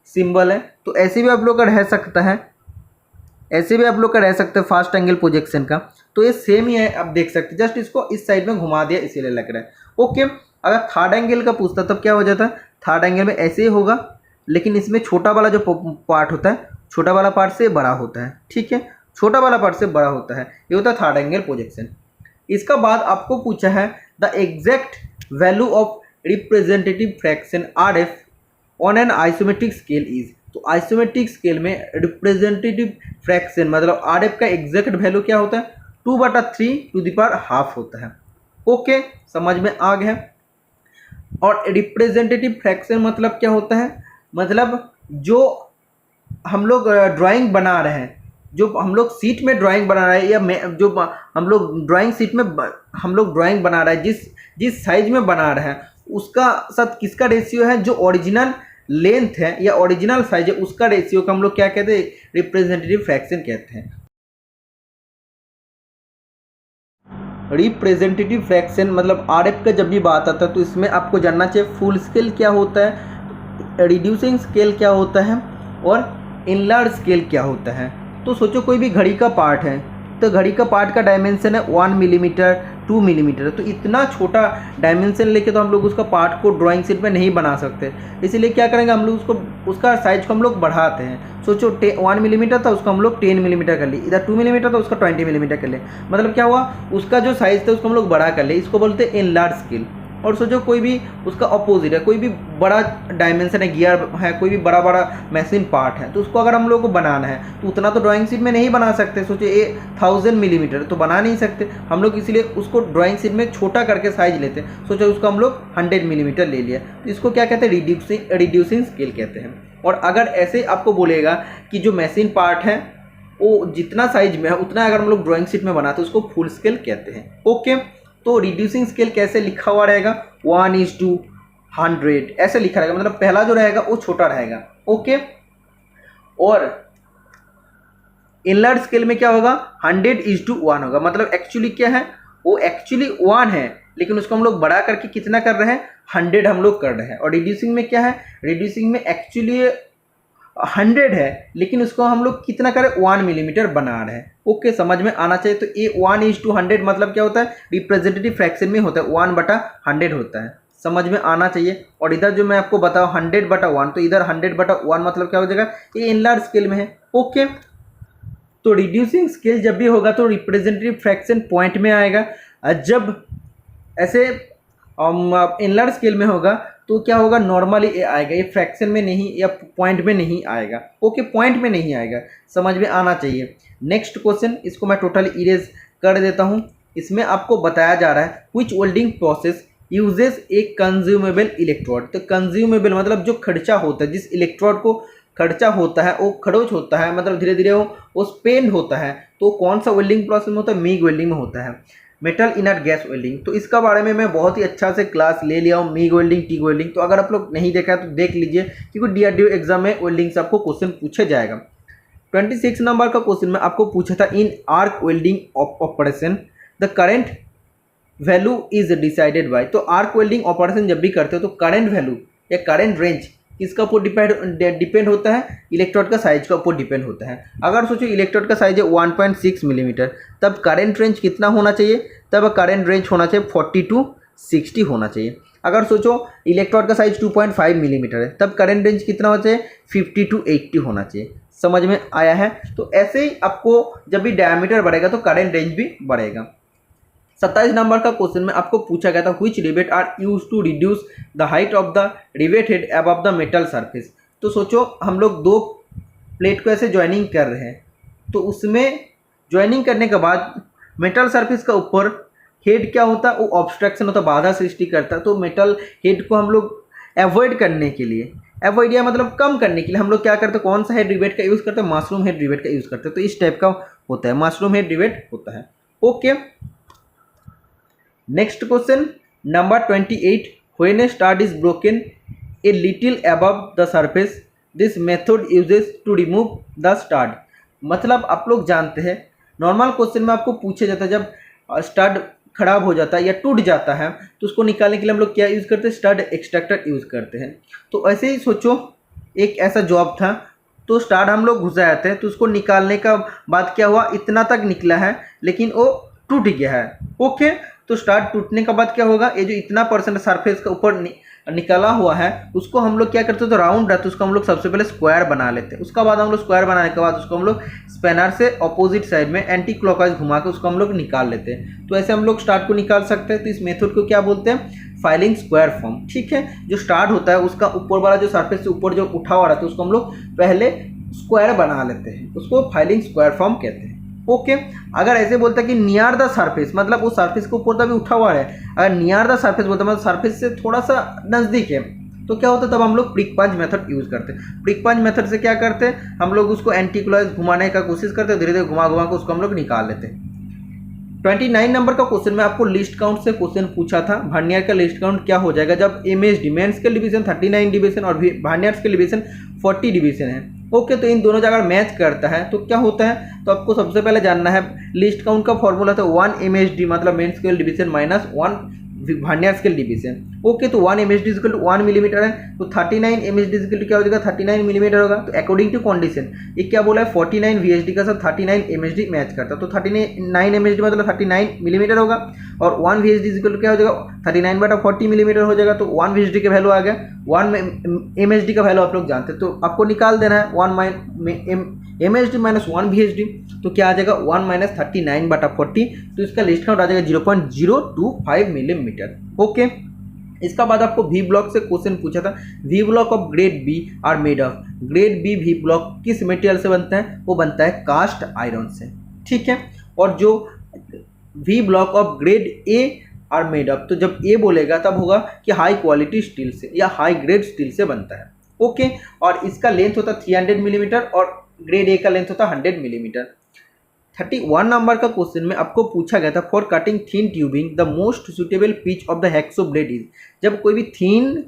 सिंबल है, तो ऐसे भी आप लोग का रह सकता है, ऐसे भी आप लोग का रह सकते हैं फास्ट एंगल प्रोजेक्शन का। तो ये सेम ही है, आप देख सकते हैं, जस्ट इसको इस साइड में घुमा दिया इसीलिए लग रहा है। ओके, अगर थर्ड एंगल का पूछता तब क्या हो जाता है, थर्ड एंगल में ऐसे ही होगा, लेकिन इसमें छोटा वाला जो पार्ट होता है, छोटा वाला पार्ट से बड़ा होता है। ठीक है, छोटा वाला पार्ट से बड़ा होता है, ये होता है थर्ड एंगल प्रोजेक्शन। इसका बाद आपको पूछा है the exact value of representative fraction RF on an isometric scale is. तो आइसोमेट्रिक स्केल में रिप्रेजेंटेटिव फ्रैक्शन मतलब RF का एग्जैक्ट वैल्यू क्या होता है, 2/3 होता है। ओके, समझ में आ गया। और रिप्रेजेंटेटिव फ्रैक्शन मतलब क्या होता है, मतलब जो हम लोग ड्राइंग बना रहे हैं, जो हम लोग सीट में ड्राइंग बना रहे हैं, या जो हम लोग ड्राइंग सीट में हम लोग ड्राइंग बना रहे हैं, जिस साइज में बना रहे हैं उसका साथ किसका रेशियो है, जो ओरिजिनल लेंथ है या ओरिजिनल साइज है उसका रेशियो का हम लोग क्या कहते हैं, रिप्रेजेंटेटिव फ्रैक्शन कहते हैं। रिप्रेजेंटेटिव फ्रैक्शन मतलब RF का जब भी बात आता है तो इसमें आपको जानना चाहिए फुल स्केल क्या होता है, रिड्यूसिंग स्केल क्या होता है और इनलार्ज स्केल क्या होता है। तो सोचो कोई भी घड़ी का पार्ट है, तो घड़ी का पार्ट का डायमेंशन है 1 मिलीमीटर 2 मिलीमीटर, तो इतना छोटा डायमेंशन लेके तो हम लोग उसका पार्ट को ड्राइंग शीट में नहीं बना सकते, इसीलिए क्या करेंगे हम लोग उसका साइज को हम लोग बढ़ाते हैं। सोचो 1 मिलीमीटर था उसको हम लोग 10 मिलीमीटर कर लिए, इधर 2 मिलीमीटर था उसका 20 मिलीमीटर कर लिए, मतलब क्या हुआ उसका जो साइज था उसको हम लोग बड़ा कर लिए, इसको बोलते हैं इनलार्ज स्केल। और सोचो कोई भी उसका अपोजिट है, कोई भी बड़ा डायमेंशन है, गियर है, कोई भी बड़ा बड़ा मशीन पार्ट है, तो उसको अगर हम लोग को बनाना है तो उतना तो ड्राइंग शीट में नहीं बना सकते। सोचो 1000 मिलीमीटर तो बना नहीं सकते हम लोग, इसलिए उसको ड्राइंग शीट में छोटा करके साइज लेते हैं। सोचो उसको हम लोग 100 मिलीमीटर ले लिया, तो इसको क्या कहते हैं, रिड्यूसिंग स्केल कहते हैं। और अगर ऐसे आपको बोलेगा कि जो मशीन पार्ट है वो जितना साइज में है उतना अगर हम लोग ड्राइंग शीट में बनाते हैं उसको फुल स्केल कहते हैं। ओके, तो रिड्यूसिंग स्केल कैसे लिखा हुआ रहेगा, 1:100 ऐसे लिखा रहेगा, मतलब पहला जो रहेगा वो छोटा रहेगा। ओके, और इनलार्ज स्केल में क्या होगा, 100:1 होगा, मतलब एक्चुअली क्या है, वो एक्चुअली 1 है लेकिन उसको हम लोग बड़ा करके कितना कर रहे हैं, 100 हम लोग कर रहे हैं। और रिड्यूसिंग में क्या है, रिड्यूसिंग में एक्चुअली 100 है लेकिन उसको हम लोग कितना करें, 1 मिलीमीटर बना रहे हैं। ओके, समझ में आना चाहिए। तो ये 1:100 मतलब क्या होता है, रिप्रेजेंटेटिव फ्रैक्शन में होता है, 1/100 होता है, समझ में आना चाहिए। और इधर जो मैं आपको बताऊँ 100/1, तो इधर 100/1 मतलब क्या हो जाएगा, ये इनलार्ज स्केल में है। ओके, तो रिड्यूसिंग स्केल जब भी होगा तो रिप्रेजेंटेटिव फ्रैक्शन पॉइंट में आएगा, जब ऐसे इनलार्ज स्केल में होगा तो क्या होगा, नॉर्मली ये आएगा, ये फ्रैक्शन में नहीं या पॉइंट में नहीं आएगा। ओके, पॉइंट में नहीं आएगा, समझ में आना चाहिए। नेक्स्ट क्वेश्चन, इसको मैं टोटल इरेज कर देता हूँ। इसमें आपको बताया जा रहा है which welding process uses A consumable electrode. तो कंज्यूमेबल मतलब जो खर्चा होता है, जिस इलेक्ट्रोड को खर्चा होता है, वो खरोच होता है, मतलब धीरे धीरे वो स्पेंड होता है, तो कौन सा वेल्डिंग प्रोसेस में होता है? मिग वेल्डिंग में होता है, मेटल इनर्ट गैस वेल्डिंग। तो इसका बारे में मैं बहुत ही अच्छा से क्लास ले लिया हूँ, मिग वेल्डिंग, टिग वेल्डिंग। तो अगर आप लोग नहीं देखा है तो देख लीजिए, क्योंकि डीआरडीओ एग्जाम में वेल्डिंग से आपको क्वेश्चन पूछा जाएगा। 26 नंबर का क्वेश्चन में आपको पूछा था, in arc welding operation the current value is decided by. तो आर्क वेल्डिंग ऑपरेशन जब भी करते हो तो करंट वैल्यू या करंट रेंज किसका ऊपर डिपेंड होता है? इलेक्ट्रोड का साइज का ऊपर डिपेंड होता है। अगर सोचो इलेक्ट्रोड का साइज है 1.6 मिलीमीटर, तब करंट रेंज कितना होना चाहिए? तब करंट रेंज होना चाहिए 40 to 60 होना चाहिए। अगर सोचो इलेक्ट्रोड का साइज 2.5 मिलीमीटर है, तब करंट रेंज कितना होना चाहिए? 50 to 80 होना चाहिए। समझ में आया है? तो ऐसे ही आपको जब भी डायमीटर बढ़ेगा तो करंट रेंज भी बढ़ेगा। 27 नंबर का क्वेश्चन में आपको पूछा गया था, which rivet are use to reduce the height of the rivet head above the metal surface. तो सोचो हम लोग दो प्लेट को ऐसे ज्वाइनिंग कर रहे हैं, तो उसमें ज्वाइनिंग करने के बाद मेटल सरफेस का ऊपर हेड क्या होता है? वो ऑब्स्ट्रक्शन होता है, बाधा सृष्टि करता है। तो मेटल हेड को हम लोग अवॉइड करने के लिए, अवॉइड या मतलब कम करने के लिए हम लोग क्या करते हैं? कौन सा हेड रिवेट का यूज़ करते हैं? मशरूम हेड रिवेट का यूज़ करते हैं। तो इस टाइप का होता है, मशरूम हेड रिवेट होता है। Okay, next question number 28, when a stud is broken a little above the surface this method uses to remove the stud. मतलब आप लोग जानते हैं, नॉर्मल क्वेश्चन में आपको पूछा जाता है, जब स्टड खराब हो जाता है या टूट जाता है तो उसको निकालने के लिए हम लोग क्या यूज़ करते हैं? स्टड एक्सट्रैक्टर यूज़ करते हैं। तो ऐसे ही सोचो एक ऐसा जॉब था, तो स्टड हम लोग घुसाए थे, तो उसको निकालने का बाद क्या हुआ? इतना तक निकला है लेकिन वो टूट गया है। ओके, तो स्टार्ट टूटने के बाद क्या होगा? ये जो इतना परसेंट सरफेस का ऊपर निकला हुआ है उसको हम लोग क्या करते हैं? तो राउंड रहता है, उसको हम लोग सबसे पहले स्क्वायर बना लेते हैं। उसका बाद हम लोग स्क्वायर बनाने के बाद उसको हम लोग स्पेनर से ऑपोजिट साइड में एंटी क्लॉकवाइज घुमा के उसको हम लोग निकाल लेते हैं। तो ऐसे हम लोग स्टार्ट को निकाल सकते हैं। तो इस मेथड को क्या बोलते हैं? Filing square form. ठीक है, जो स्टार्ट होता है उसका ऊपर वाला जो सरफेस से ऊपर जो उठा हुआ रहता है उसको हम लोग पहले स्क्वायर बना लेते हैं, उसको फाइलिंग स्क्वायर फॉर्म कहते हैं। ओके, अगर ऐसे बोलता है कि नियर द सरफेस, मतलब वो सरफेस के ऊपर तभी उठा हुआ है। अगर नियर द सरफेस बोलता है मतलब सरफेस से थोड़ा सा नज़दीक है, तो क्या होता है? तब हम लोग प्रिक पंच मेथड यूज़ करते हैं। प्रिक पंच मेथड से क्या करते हैं? हम लोग उसको एंटी क्लॉकवाइज घुमाने का कोशिश करते हैं, धीरे धीरे घुमा घुमा के उसको हम लोग निकाल लेते हैं। 29 नंबर का क्वेश्चन में आपको लिस्ट काउंट से क्वेश्चन पूछा था, वर्नियर का लिस्ट काउंट क्या हो जाएगा जब MSD main scale division 39 division और वर्नियर स्केल डिवीजन 40 डिवीजन है। ओके, तो इन दोनों जगह मैच करता है तो क्या होता है? तो आपको सबसे पहले जानना है लिस्ट काउंट का फॉर्मूला था 1 एमएसडी मतलब main scale division minus 1 vernier scale division. Okay, तो 1 एमएसडी इक्वल टू 1 मिलीमीटर है, तो 39 एमएसडी इक्वल टू क्या हो जाएगा? 39 मिलीमीटर होगा। तो अकॉर्डिंग टू कंडीशन ये क्या बोला है? 49 वीएसडी का साथ 39 एमएसडी मैच करता है, तो 39 एमएसडी मतलब 39 मिलीमीटर होगा, और 1 वीएसडी इक्वल टू क्या हो जाएगा? 39/40 मिलीमीटर हो जाएगा। तो 1 वीएसडी का वैल्यू आ गया, 1 एमएसडी का वैल्यू आप लोग जानते हैं, तो आपको निकाल देना है 1 एमएसडी माइनस 1 वीएसडी, तो क्या आ जाएगा? 1 माइनस 39/40। तो इसका लिस्ट काउंट आ जाएगा 0.025 मिलीमीटर। ओके, इसका बाद आपको वी ब्लॉक से क्वेश्चन पूछा था, V block of grade B are made of. Grade B V block किस मटेरियल से बनता है? वो बनता है कास्ट आयरन से। ठीक है, और जो we block of grade A R made of, तो जब ए बोलेगा तब होगा कि हाई क्वालिटी स्टील से या हाई ग्रेड स्टील से बनता है। ओके, और इसका लेंथ होता है 300 मिलीमीटर और ग्रेड ए का लेंथ होता है 100 मिलीमीटर। 31 नंबर का क्वेश्चन में आपको पूछा गया था, for cutting thin tubing the most suitable pitch of the hexo blade is. जब कोई भी थीन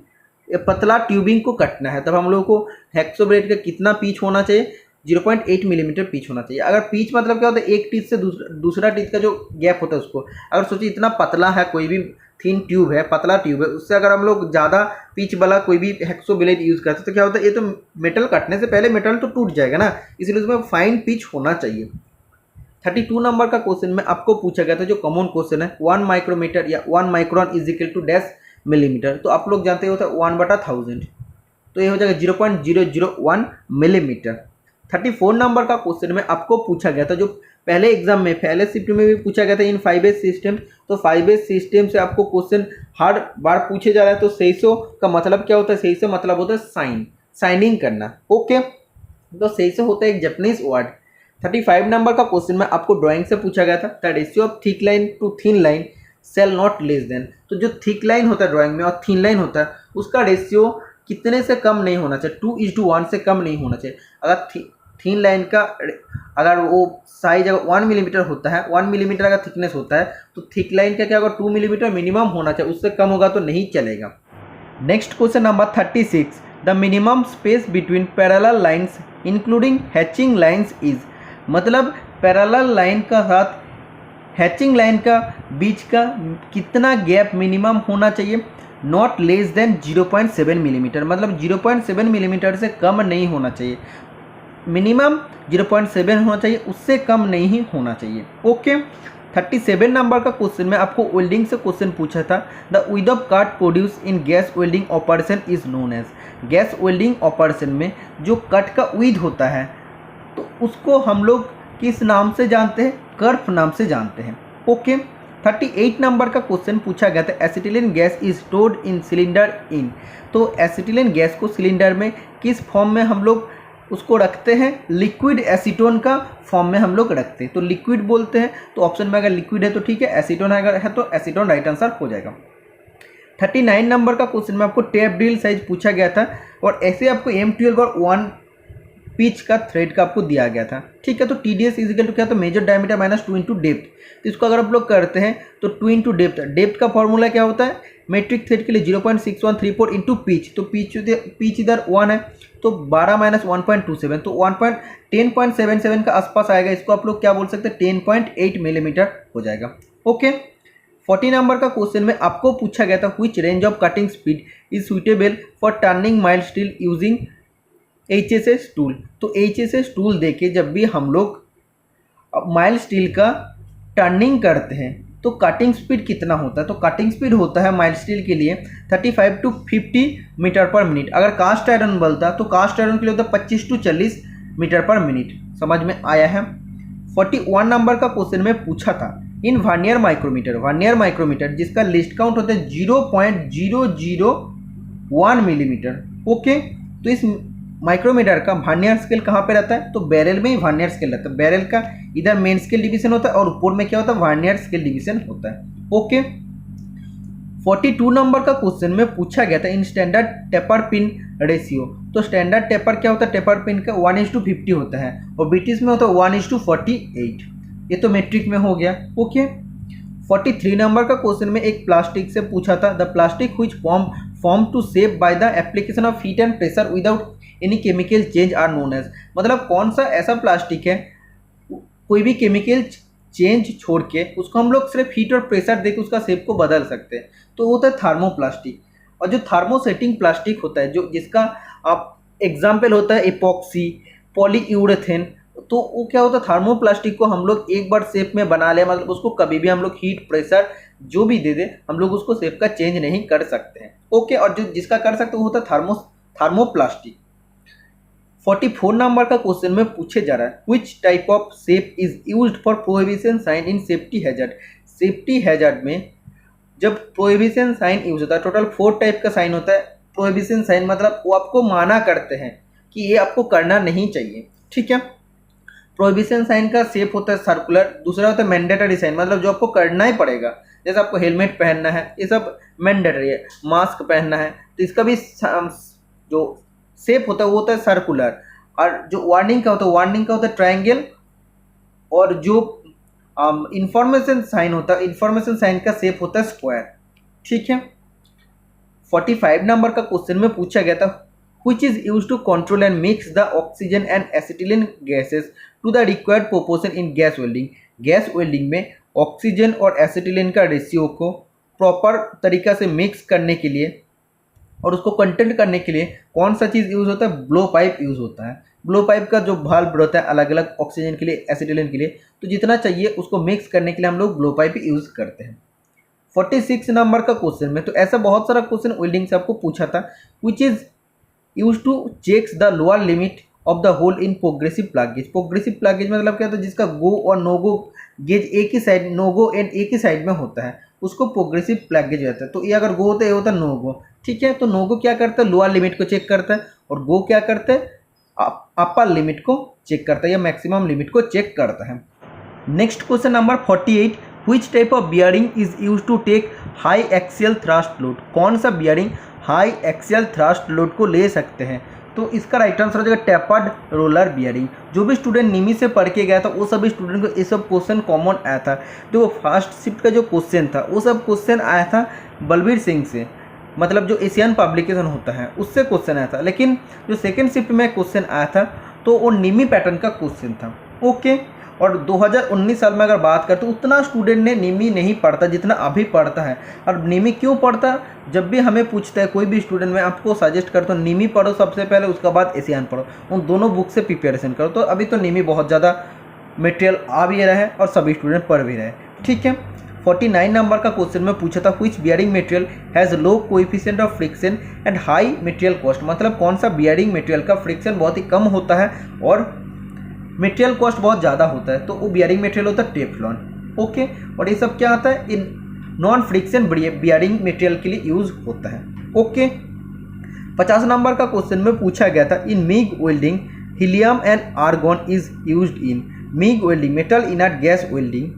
पतला ट्यूबिंग को कटना है तब हम लोग को हेक्सो ब्लेड का कितना पिच होना चाहिए? 0.8 मिलीमीटर पिच होना चाहिए। अगर पिच मतलब क्या होता है? एक टीथ से दूसरा टीथ का जो गैप होता है उसको। अगर सोचिए इतना पतला है, कोई भी थीन ट्यूब है, पतला ट्यूब है, उससे अगर हम लोग ज़्यादा पिच वाला कोई भी हेक्सो ब्लेड यूज़ करते हैं तो क्या होता है? ये तो मेटल कटने से पहले मेटल तो टूट जाएगा ना, इसलिए उसमें फाइन पिच होना चाहिए। 32 नंबर का क्वेश्चन में आपको पूछा गया था, जो कॉमन क्वेश्चन है, 1 माइक्रोमीटर या 1 micron is equal to dash millimetre. तो आप लोग जानते होता है 1/1000, तो ये हो जाएगा 0.001 मिलीमीटर। 34 नंबर का क्वेश्चन में आपको पूछा गया था, जो पहले एग्जाम में पहले शिफ्ट में भी पूछा गया था, इन 5S सिस्टम। तो 5S सिस्टम से आपको क्वेश्चन हर बार पूछे जा रहा है। तो सेइसो का मतलब क्या होता है? सेइसो मतलब होता है साइन, साइनिंग करना। ओके, तो सेइसो होता है एक जापानीज वर्ड। 35 नंबर का क्वेश्चन में आपको ड्राइंग से पूछा गया था, the ratio of thick line to thin line shall not less than. तो जो थिक लाइन होता है ड्राइंग में और थिन लाइन होता है उसका रेशियो कितने से कम नहीं होना चाहिए, 2:1 से कम नहीं होना चाहिए। अगर थीन लाइन का अगर वो साइज अगर 1 मिलीमीटर होता है, 1 मिलीमीटर अगर थिकनेस होता है, तो थिक लाइन का क्या होगा, 2 मिलीमीटर मिनिमम होना चाहिए, उससे कम होगा तो नहीं चलेगा। Next question number 36, the minimum space between parallel lines including hatching lines is, मतलब पैरेलल लाइन का साथ हैचिंग लाइन का बीच का कितना गैप मिनिमम होना चाहिए, नॉट लेस देन 0.7 मिलीमीटर, मतलब 0.7 मिलीमीटर से कम नहीं होना चाहिए, मिनिमम 0.7 होना चाहिए, उससे कम नहीं होना चाहिए। ओके। 37 नंबर का क्वेश्चन में आपको वेल्डिंग से क्वेश्चन पूछा था, the width of cut produce in gas welding operation is known as, gas welding operation में जो कट का विथ होता है तो उसको हम लोग किस नाम से जानते हैं, कर्व नाम से जानते हैं। ओके। 38 नंबर का क्वेश्चन पूछा गया था, acetylene gas is stored in cylinder in, तो एसिटिलीन गैस को सिलेंडर में किस फॉर्म में हम लोग उसको रखते हैं, लिक्विड एसीटोन का फॉर्म में हम लोग रखते हैं, तो लिक्विड बोलते हैं। तो ऑप्शन में अगर लिक्विड है तो ठीक है, एसीटोन अगर है तो एसीटोन राइट आंसर हो जाएगा। 39 नंबर का क्वेश्चन में आपको टेप ड्रिल साइज पूछा गया था और ऐसे आपको M12 और 1 पिच का थ्रेड का आपको दिया गया था, ठीक है। तो TDS इजिकल टू क्या, तो major diameter minus 2 into depth, तो इसको अगर आप लोग करते हैं तो 2 इंटू डेप्थ, डेप्थ का फॉर्मूला क्या होता है, मेट्रिक थ्रेड के लिए 0.6134 इंटू पिच, तो पिच इधर 1 है तो 12 माइनस 1.27, तो 10.77 का आसपास आएगा, इसको आप लोग क्या बोल सकते हैं, 10.8 मिलीमीटर हो जाएगा। ओके। 40 नंबर का क्वेश्चन में आपको पूछा गया था, which range of cutting speed is suitable for turning mild steel using HSS tool, तो HSS टूल देके जब भी हम लोग माइल्ड स्टील का टर्निंग करते हैं तो कटिंग स्पीड कितना होता है, तो कटिंग स्पीड होता है माइल्ड स्टील के लिए 35 टू 50 मीटर पर मिनट। अगर कास्ट आयरन बोलता तो कास्ट आयरन के लिए होता है 25 टू 40 मीटर पर मिनट। समझ में आया है। 41 नंबर का क्वेश्चन में पूछा था, इन वर्नियर माइक्रोमीटर जिसका लिस्ट काउंट होता है 0.001 मिलीमीटर। ओके। तो इस माइक्रोमीटर का वर्नियर स्केल कहाँ पे रहता है, तो बैरल में ही वर्नियर स्केल रहता है। बैरल का इधर मेन स्केल डिवीजन होता है और ऊपर में क्या होता है, वर्नियर स्केल डिवीजन होता है। ओके। 42 नंबर का क्वेश्चन में पूछा गया था, in standard taper pin ratio, तो स्टैंडर्ड टेपर क्या होता है, टेपर पिन का 1:50 होता है और ब्रिटिश में होता है 1:48, ये तो मेट्रिक में हो गया। ओके। 43 नंबर का क्वेश्चन में एक प्लास्टिक से पूछा था, the plastic which form to shape by the application of heat and pressure without any chemical change are known as, मतलब कौन सा ऐसा प्लास्टिक है कोई भी केमिकल चेंज छोड़ के उसको हम लोग सिर्फ हीट और प्रेशर देके उसका शेप को बदल सकते हैं, तो वो होता है थर्मोप्लास्टिक। और जो थर्मोसेटिंग प्लास्टिक होता है, जो जिसका आप एग्जाम्पल होता है एपॉक्सी, पॉलीयूरेथेन, तो वो क्या होता है, थर्मोप्लास्टिक को हम लोग एक बार शेप में बना ले, मतलब उसको कभी भी हम लोग हीट प्रेशर जो भी दे दे हम लोग उसको शेप का चेंज नहीं कर सकते हैं। ओके। और जो जिसका कर सकते हैं वो होता है थर्मोप्लास्टिक। 44 नंबर का क्वेश्चन में पूछे जा रहा है, which type of shape is used for prohibition sign in safety hazard, safety hazard में जब प्रोहिबिशन साइन यूज होता है, टोटल 4 टाइप का साइन होता है। प्रोहिबिशन साइन मतलब वो आपको माना करते हैं कि ये आपको करना नहीं चाहिए, ठीक है। प्रोहिबिशन साइन का शेप होता है सर्कुलर, दूसरा होता है मैंडेटरी साइन, मतलब जो आपको करना ही पड़ेगा, जैसे आपको हेलमेट पहनना है, ये सब मैंडेटरी है, मास्क पहनना है, तो इसका भी जो शेप होता है वो होता है सर्कुलर। और जो वार्निंग का होता है ट्रायंगल, और जो इंफॉर्मेशन साइन होता है, इंफॉर्मेशन साइन का शेप होता है स्क्वायर, ठीक है। 45 नंबर का क्वेश्चन में पूछा गया था, which is used to control and mix the oxygen and acetylene gases to the required proportion in gas welding। Gas welding में ऑक्सीजन और एसिटिलीन का रेशियो को प्रॉपर तरीका से मिक्स करने के लिए और उसको कंटेंट करने के लिए कौन सा चीज़ यूज़ होता है, ब्लो पाइप यूज़ होता है। ब्लो पाइप का जो वाल्व होता है अलग अलग ऑक्सीजन के लिए, एसिटिलीन के लिए, तो जितना चाहिए उसको मिक्स करने के लिए हम लोग ब्लो पाइप यूज़ करते हैं। 46 नंबर का क्वेश्चन में, तो ऐसा बहुत सारा क्वेश्चन वेल्डिंग से आपको पूछा था, which is use to checks the lower limit of the hole in progressive plug gauge. Progressive plug gauge मतलब क्या होता है, जिसका गो और नो गो गेज एक ही साइड, नो गो एंड एक ही साइड में होता है, उसको प्रोग्रेसिव प्लग गेज रहता है। तो ये अगर गो होता है, ये होता है नो गो, ठीक है। तो नो गो क्या करता है, लोअर लिमिट को चेक करता है, और गो क्या करता है, अपर लिमिट को चेक करता है या मैक्सिमम लिमिट को चेक करता है। Next question number 48, which type of bearing is use to take high axial thrust load. कौन सा bearing high axial thrust load को ले सकते हैं। तो इसका राइट आंसर हो जाएगा टेपर्ड रोलर बियरिंग। जो भी स्टूडेंट निमी से पढ़ के गया था वो सभी स्टूडेंट को ये सब क्वेश्चन कॉमन आया था। जो फर्स्ट शिफ्ट का जो क्वेश्चन था वो सब क्वेश्चन आया था बलबीर सिंह से, मतलब जो एशियन पब्लिकेशन होता है उससे क्वेश्चन आया था। लेकिन जो सेकेंड शिफ्ट में क्वेश्चन आया था तो वो निमी पैटर्न का क्वेश्चन था। ओके, और 2019 साल में अगर बात करते तो उतना स्टूडेंट ने निमी नहीं पढ़ता जितना अभी पढ़ता है। और निमी क्यों पढ़ता, जब भी हमें पूछता है कोई भी स्टूडेंट, मैं आपको सजेस्ट करता हूँ निमी पढ़ो सबसे पहले, उसके बाद एशियन पढ़ो, उन दोनों बुक से प्रिपरेशन करो। तो अभी तो निमी बहुत ज़्यादा मटेरियल आ भी रहा है और सभी स्टूडेंट पढ़ भी रहे हैं। ठीक है, 49 नंबर का क्वेश्चन में पूछा था which bearing material has low coefficient of friction and high material cost, मतलब कौन सा बियरिंग मटेरियल का फ्रिक्शन बहुत ही कम होता है और मटेरियल कॉस्ट बहुत ज़्यादा होता है। तो वो बियरिंग मटेरियल होता है टेफ्लॉन। ओके, और ये सब क्या आता है, in non friction bearing material के लिए यूज होता है। ओके, 50 नंबर का क्वेश्चन में पूछा गया था in MIG welding helium and argon is used in. MIG welding metal inert gas welding,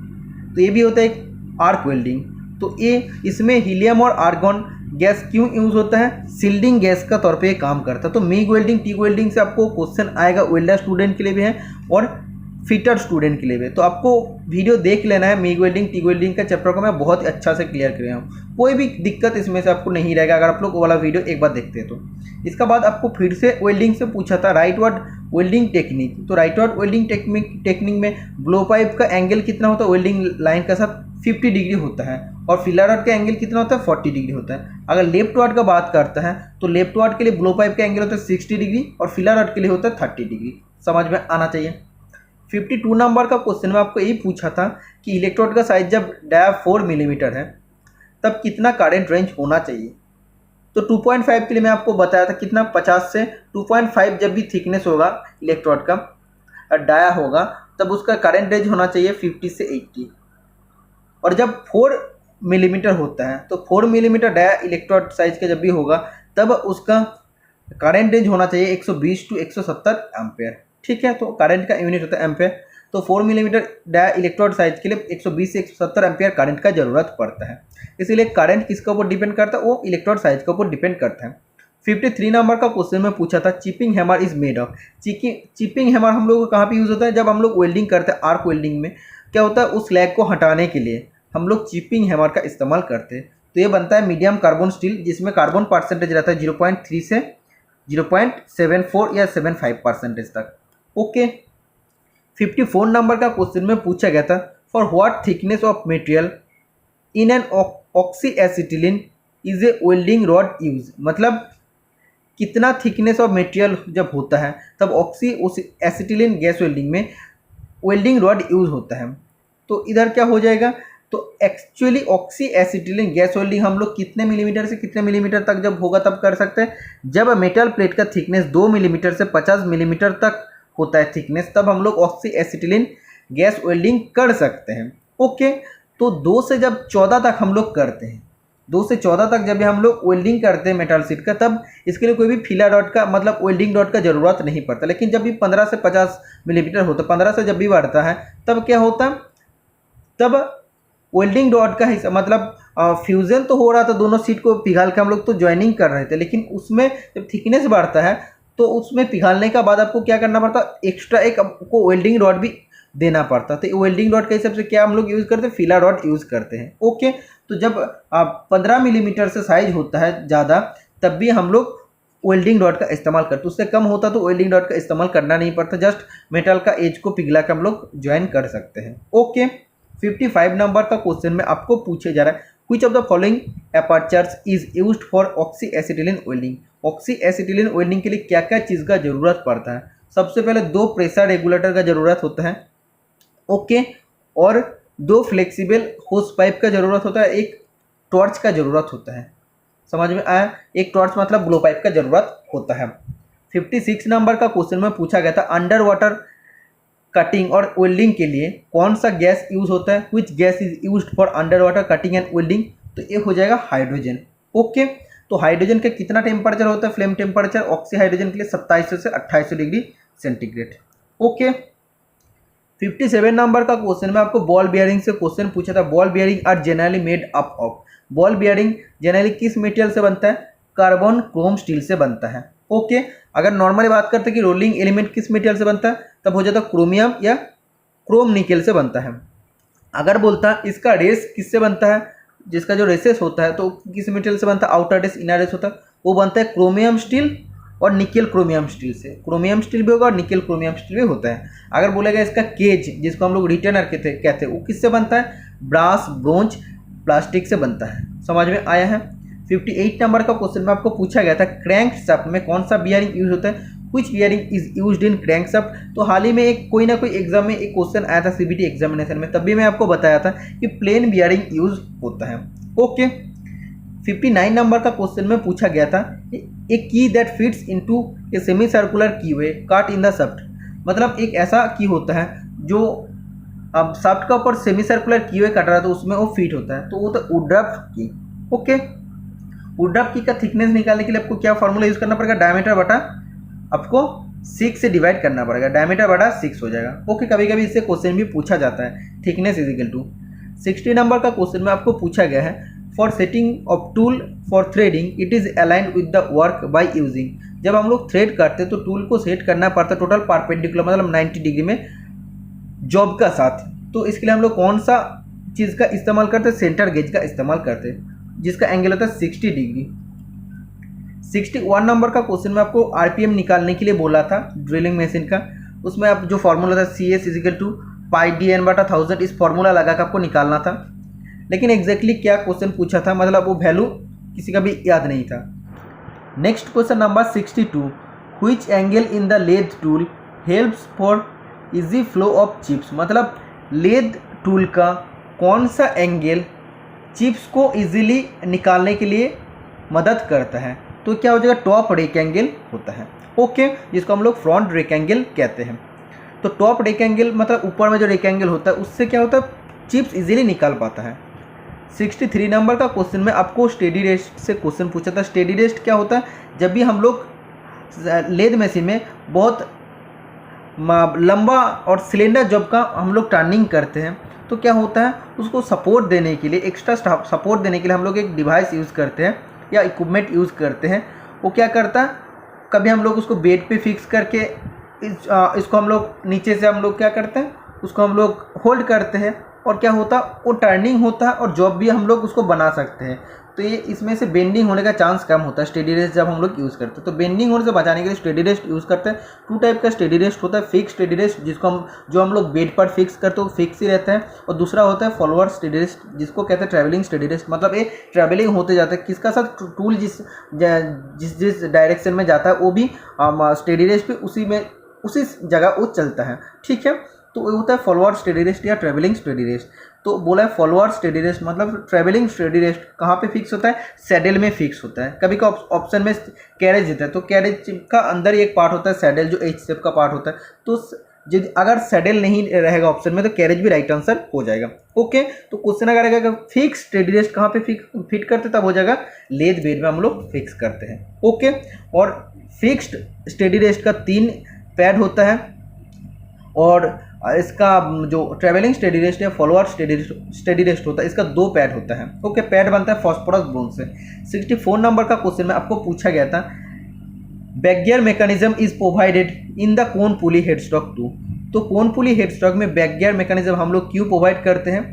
तो ये भी होता है एक आर्क वेल्डिंग। तो ये इसमें हीलियम और आर्गन गैस क्यों यूज होता है, सील्डिंग गैस का तौर पे ये काम करता है। तो मिग वेल्डिंग टिग वेल्डिंग से आपको क्वेश्चन आएगा, वेल्डर स्टूडेंट के लिए भी है और फिटर स्टूडेंट के लिए भी। तो आपको वीडियो देख लेना है, मिग वेल्डिंग टिग वेल्डिंग का चैप्टर को मैं बहुत अच्छा से क्लियर कर रहा हूँ, कोई भी दिक्कत इसमें से आपको नहीं रहेगा अगर आप लोग वो वाला वीडियो एक बार देखते हैं तो। इसका बाद आपको फिर से वेल्डिंग से पूछा था राइटवर्ड वेल्डिंग टेक्निक। तो राइटवर्ड वेल्डिंग टेक्निक में ब्लो पाइप का एंगल कितना होता है वेल्डिंग लाइन के साथ, 50 डिग्री होता है, और फिलर रॉड का एंगल कितना होता है, 40 डिग्री होता है। अगर लेफ्ट वार्ड का बात करता है तो लेफ्ट वार्ड के लिए ब्लो पाइप का एंगल होता है 60 डिग्री और फिलर रॉड के लिए होता है 30 डिग्री। समझ में आना चाहिए। 52 नंबर का क्वेश्चन में आपको यही पूछा था कि इलेक्ट्रोड का साइज जब डाया 4 मिलीमीटर है तब कितना करंट रेंज होना चाहिए। तो 2.5 के लिए मैं आपको बताया था कितना, 50 से 2.5 जब भी थिकनेस होगा इलेक्ट्रोड का डाया होगा तब उसका करंट रेंज होना चाहिए 50 से 80। और जब 4 मिलीमीटर होता है तो 4 मिलीमीटर डाया इलेक्ट्रोड साइज का जब भी होगा तब उसका करंट रेंज होना चाहिए 120 टू 170 एम्पेयर। ठीक है, तो करंट का यूनिट होता है एम्पेयर। तो 4 मिलीमीटर डाया इलेक्ट्रोड साइज के लिए 120 से 170 एम्पेयर करंट का जरूरत पड़ता है। इसीलिए करंट किसके ऊपर डिपेंड करता है, वो इलेक्ट्रोड साइज के ऊपर डिपेंड करता है। 53 नंबर का क्वेश्चन में पूछा था chipping hammer is made of. Chipping hammer हम लोग को कहाँ पे यूज होता है, जब हम लोग वेल्डिंग करते हैं आर्क वेल्डिंग में क्या होता है, उस स्लैग को हटाने के लिए हम लोग चिपिंग हैमर का इस्तेमाल करते हैं। तो ये बनता है मीडियम कार्बन स्टील जिसमें कार्बन परसेंटेज रहता है 0.3 से 0.74 या 75% तक। ओके, 54 नंबर का क्वेश्चन में पूछा गया था for what thickness of material in an oxy acetylene is a welding rod use, मतलब कितना थिकनेस ऑफ मटेरियल जब होता है तब ऑक्सी एसिटिलीन गैस वेल्डिंग में वेल्डिंग रॉड यूज होता है। तो इधर क्या हो जाएगा, तो actually oxy acetylene gas welding हम लोग कितने मिलीमीटर से कितने मिलीमीटर तक जब होगा तब कर सकते हैं, जब मेटल प्लेट का थिकनेस 2 मिलीमीटर से 50 मिलीमीटर तक होता है थिकनेस, तब हम लोग ऑक्सी एसिटिलीन गैस वेल्डिंग कर सकते हैं। ओके, तो 2 से जब 14 तक हम लोग करते हैं, 2 से 14 तक जब हम लोग वेल्डिंग करते हैं मेटल शीट का, तब इसके लिए कोई भी फिलर रॉड का मतलब वेल्डिंग रॉड का ज़रूरत नहीं पड़ता। लेकिन जब भी 15 से 50 मिलीमीटर होता है, 15 से जब भी बढ़ता है तब क्या होता है, तब वेल्डिंग रॉड का हिस्सा मतलब फ्यूजन तो हो रहा था, दोनों सीट को पिघाल के हम लोग तो ज्वाइनिंग कर रहे थे, लेकिन उसमें जब थिकनेस बढ़ता है तो उसमें पिघालने का बाद आपको क्या करना पड़ता, एक्स्ट्रा एक आपको वेल्डिंग रॉड भी देना पड़ता। तो वेल्डिंग रॉड के हिसाब से क्या हम लोग यूज़ करते हैं, फिलर रॉड यूज़ करते हैं। ओके, तो जब 15 मिलीमीटर से साइज होता है ज़्यादा तब भी हम लोग वेल्डिंग रॉड का इस्तेमाल करते हैं। उससे कम होता तो वेल्डिंग रॉड का इस्तेमाल करना नहीं पड़ता, जस्ट मेटल का एज को पिघला के हम लोग ज्वाइन कर सकते हैं। ओके, 55 नंबर का क्वेश्चन में आपको पूछे जा रहा है which of the following apertures is used for oxy acetylene welding. Oxy acetylene welding के लिए क्या क्या चीज़ का ज़रूरत पड़ता है, सबसे पहले 2 प्रेशर रेगुलेटर का ज़रूरत होता है। ओके, और 2 फ्लेक्सिबल होस पाइप का ज़रूरत होता है, एक टॉर्च का ज़रूरत होता है। समझ में आया, एक टॉर्च मतलब ब्लो पाइप का ज़रूरत होता है। 56 नंबर का क्वेश्चन में पूछा गया था अंडर वाटर कटिंग और वेल्डिंग के लिए कौन सा गैस यूज होता है, which gas is used for under water cutting and welding. तो ये हो जाएगा हाइड्रोजन। ओके, तो हाइड्रोजन का कितना टेम्परेचर होता है, फ्लेम टेम्परेचर ऑक्सी हाइड्रोजन के लिए 2700 से 2800 डिग्री सेंटीग्रेड। ओके, 57 नंबर का क्वेश्चन में आपको बॉल बियरिंग से क्वेश्चन पूछा था, ball bearing are generally made up of. Ball bearing generally किस मटेरियल से बनता है, कार्बन क्रोम स्टील से बनता है। ओके, अगर नॉर्मली बात करते हैं कि रोलिंग एलिमेंट किस मटेरियल से बनता है, तब हो जाता है क्रोमियम या क्रोम निकेल से बनता है। अगर बोलता है इसका रेस किससे बनता है, जिसका जो रेसेस होता है तो किस मटेरियल से बनता है, आउटर रेस इनर रेस होता है, वो बनता है क्रोमियम स्टील और निकेल क्रोमियम स्टील से। क्रोमियम स्टील भी होगा और निकेल क्रोमियम स्टील भी होता है। अगर बोलेगा इसका केज, जिसको हम लोग रिटेनर कहते हैं, वो किससे बनता है, ब्रास ब्रोंज प्लास्टिक से बनता है। समझ में आया है। 58 नंबर का क्वेश्चन में आपको पूछा गया था क्रैंक शाफ्ट में कौन सा बियरिंग यूज होता है, which bearing is used in crank shaft. तो हाल ही में एक कोई ना कोई एग्जाम में एक क्वेश्चन आया था सीबीटी एग्जामिनेशन में, तभी मैं आपको बताया था कि प्लेन बियरिंग यूज होता है। ओके, 59 नंबर का क्वेश्चन में पूछा गया था a key that fits into a semi circular keyway cut in the shaft. मतलब एक ऐसा की होता है जो अब शाफ्ट का ऊपर सेमी सर्कुलर कीवे कट रहा है तो उसमें वो फिट होता है, तो वो तो वुडराफ्ट की। ओके, वुडराफ्ट की का थिकनेस निकालने के लिए आपको क्या फॉर्मूला यूज करना पड़ेगा, डायमीटर बटा आपको 6 से डिवाइड करना पड़ेगा, डायमीटर बटा 6 हो जाएगा। ओके, कभी कभी इससे क्वेश्चन भी पूछा जाता है, थिकनेस इज इक्वल टू। 60 नंबर का क्वेश्चन में आपको पूछा गया है for setting of tool for threading it is aligned with the work by using. जब हम लोग थ्रेड करते हैं तो टूल को सेट करना पड़ता है टोटल परपेंडिकुलर, मतलब 90 डिग्री में जॉब का साथ। तो इसके लिए हम लोग कौन सा चीज़ का इस्तेमाल करते हैं, सेंटर गेज का इस्तेमाल करते हैं, जिसका एंगल होता है 60 डिग्री। 61 नंबर का क्वेश्चन में आपको आरपीएम निकालने के लिए बोला था ड्रिलिंग मशीन का। उसमें आप जो फॉर्मूला था C S is equal to pi D N बटा 1000, इस फॉर्मूला लगा कर आपको निकालना था। लेकिन एग्जैक्टली क्या क्वेश्चन पूछा था, मतलब वो वैल्यू किसी का भी याद नहीं था। Next question number 62, which angle in the lathe tool helps for easy flow of chips. मतलब लेथ टूल का कौन सा एंगल चिप्स को इजीली निकालने के लिए मदद करता है, तो क्या हो जाएगा, टॉप रेक एंगल होता है। ओके, जिसको हम लोग फ्रंट रेक एंगल कहते हैं। तो टॉप रेक एंगल मतलब ऊपर में जो रेक एंगल होता है उससे क्या होता है, चिप्स इजीली निकाल पाता है। 63 नंबर का क्वेश्चन में आपको स्टेडी रेस्ट से क्वेश्चन पूछा था। स्टेडी रेस्ट क्या होता है, जब भी हम लोग लेद मशीन में बहुत लंबा और सिलेंडर जॉब का हम लोग टर्निंग करते हैं तो क्या होता है, उसको सपोर्ट देने के लिए, एक्स्ट्रा सपोर्ट देने के लिए हम लोग एक डिवाइस यूज़ करते हैं या इक्विपमेंट यूज़ करते हैं। वो क्या करता है, कभी हम लोग उसको बेड पे फिक्स करके इसको हम लोग नीचे से हम लोग क्या करते हैं, उसको हम लोग होल्ड करते हैं और क्या होता है, वो टर्निंग होता है और जॉब भी हम लोग उसको बना सकते हैं। तो ये इसमें से बेंडिंग होने का चांस कम होता है स्टेडी रेस्ट जब हम लोग यूज़ करते हैं। तो बेंडिंग होने से बचाने के लिए स्टेडी रेस्ट यूज़ करते हैं। 2 टाइप का स्टेडी रेस्ट होता है, फिक्स स्टेडी रेस्ट जिसको हम लोग बेड पर फिक्स करते हैं वो फिक्स ही रहता है, और दूसरा होता है फॉलोअर स्टेडी रेस्ट जिसको कहते हैं ट्रैवलिंग स्टेडी रेस्ट। मतलब ये ट्रैवलिंग होते जाता है, किसका साथ, टूल जिस डायरेक्शन में जाता है वो भी स्टेडी रेस्ट पे उसी जगह वो चलता है। ठीक है, तो वो होता है फॉलोअर स्टेडी रेस्ट या ट्रैवलिंग स्टेडी रेस्ट। तो बोला है फॉलोअर स्टेडी रेस्ट मतलब ट्रैवलिंग स्टेडी रेस्ट कहाँ पे फिक्स होता है, सैडल में फिक्स होता है। कभी का ऑप्शन में कैरेज देता है तो कैरेज का अंदर एक पार्ट होता है सैडल जो एच शेप का पार्ट होता है। तो यदि अगर सैडल नहीं रहेगा ऑप्शन में तो कैरेज भी राइट आंसर हो जाएगा। ओके, तो क्वेश्चन अगर रहेगा फिक्स स्टेडी रेस्ट कहाँ पे फिट करते तब हो जाएगा लेथ बेड में हम लोग फिक्स करते हैं। ओके, और फिक्स्ड स्टेडी रेस्ट का 3 पैड होता है और इसका जो ट्रैवलिंग स्टेडी रेस्ट या फॉलोअर स्टेडी रेस्ट होता है इसका 2 पैड होता है। ओके, पैड बनता है फॉस्फोरस ब्रोंज से। 64 नंबर का क्वेश्चन में आपको पूछा गया था back gear mechanism is provided in the cone pulley headstock 2। तो कोन पुली हेडस्टॉक में बैकगियर मैकेनिज्म हम लोग क्यों प्रोवाइड करते हैं,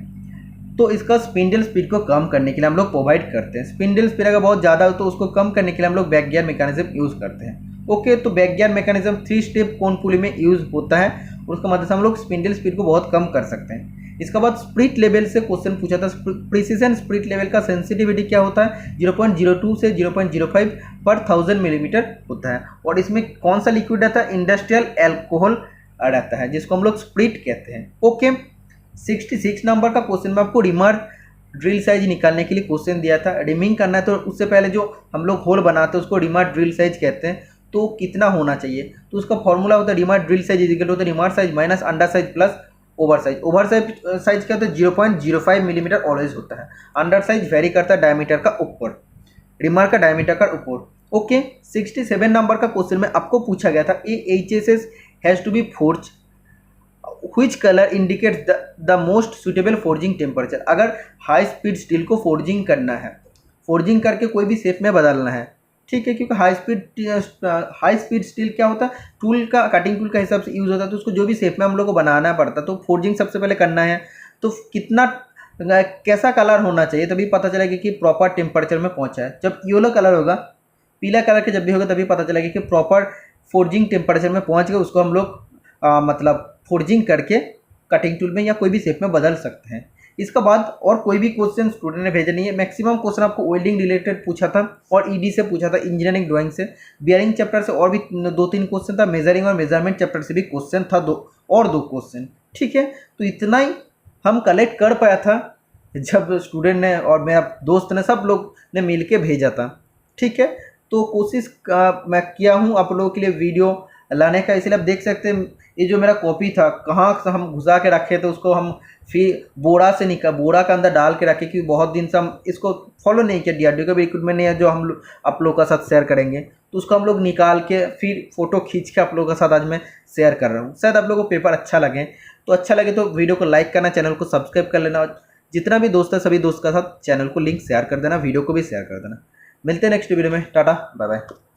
तो इसका स्पिंडल स्पीड को कम करने के लिए हम लोग प्रोवाइड करते हैं। स्पिंडल स्पीड अगर बहुत ज़्यादा हो तो उसको कम करने के लिए हम लोग बैकगियर मैकेनिज्म यूज़ करते हैं। ओके, तो बैकगियर मैकेनिज्म 3 स्टेप कोन पुली में यूज़ होता है, उसका मदद से हम लोग स्पिंडल स्पीड को बहुत कम कर सकते हैं। इसके बाद स्प्रिट लेवल से क्वेश्चन पूछा था। प्रिसीजन स्प्रिट लेवल का सेंसिटिविटी क्या होता है, 0.02 से 0.05 पर 1000 मिलीमीटर होता है, और इसमें कौन सा लिक्विड रहता है, इंडस्ट्रियल एल्कोहल रहता है जिसको हम लोग स्प्रिट कहते हैं। ओके, 66 नंबर का क्वेश्चन में आपको रिमर ड्रिल साइज निकालने के लिए क्वेश्चन दिया था। रिमिंग करना है तो उससे पहले जो हम लोग होल बनाते हैं उसको रिमर ड्रिल साइज कहते हैं। तो कितना होना चाहिए, तो उसका फॉर्मूला होता है रिमर ड्रिल साइज इक्वल होता है reamer size minus under size plus over size. Over size क्या होता है, 0.05 मिलीमीटर ऑलवेज होता है। अंडर साइज वेरी करता है डायमीटर का ऊपर, रिमर का डायमीटर का ऊपर। ओके, 67 नंबर का क्वेश्चन में आपको पूछा गया था HSS has to be forge which colour indicates the most suitable forging temperature. अगर हाई स्पीड स्टील को फोर्जिंग करना है, फोर्जिंग करके कोई भी शेप में बदलना है ठीक है, क्योंकि हाई स्पीड स्टील क्या होता है, टूल का कटिंग टूल का हिसाब से यूज़ होता है, तो उसको जो भी शेप में हम लोग को बनाना पड़ता है, तो फोर्जिंग सबसे पहले करना है, तो कितना कैसा कलर होना चाहिए तभी पता चलेगा कि प्रॉपर टेम्परेचर में पहुंचा है। जब येलो कलर होगा, पीला कलर के जब भी होगा तभी पता चलेगा कि प्रॉपर फोर्जिंग टेम्परेचर में पहुंच गए, उसको हम लोग मतलब फोर्जिंग करके कटिंग टूल में या कोई भी शेप में बदल सकते हैं। इसके बाद और कोई भी क्वेश्चन स्टूडेंट ने भेजा नहीं है। मैक्सिमम क्वेश्चन आपको वेल्डिंग रिलेटेड पूछा था और ईडी से पूछा था, इंजीनियरिंग ड्राइंग से, बियरिंग चैप्टर से और भी 2-3 क्वेश्चन था, मेजरिंग और मेजरमेंट चैप्टर से भी क्वेश्चन था, 2 क्वेश्चन। ठीक है, तो इतना ही हम कलेक्ट कर पाया था जब स्टूडेंट ने और मेरा दोस्त ने, सब लोग ने मिल के भेजा था। ठीक है, तो कोशिश मैं किया हूँ आप लोगों के लिए वीडियो लाने का, इसलिए आप देख सकते हैं ये जो मेरा कॉपी था कहाँ से हम घुसा के रखे थे, उसको हम फिर बोरा के अंदर डाल के रखे, क्योंकि बहुत दिन से हम इसको फॉलो नहीं किया, डीआरडीओ का भी रिक्रूटमेंट नहीं है जो हम आप लोगों का साथ शेयर करेंगे, तो उसको हम लोग निकाल के फिर फोटो खींच के आप लोगों के साथ आज मैं शेयर कर रहा हूँ। शायद आप लोगों को पेपर अच्छा लगे, तो अच्छा लगे तो वीडियो को लाइक करना, चैनल को सब्सक्राइब कर लेना, और जितना भी दोस्त है सभी दोस्त के साथ चैनल को लिंक शेयर कर देना, वीडियो को भी शेयर कर देना। मिलते हैं नेक्स्ट वीडियो में, टाटा बाय बाय।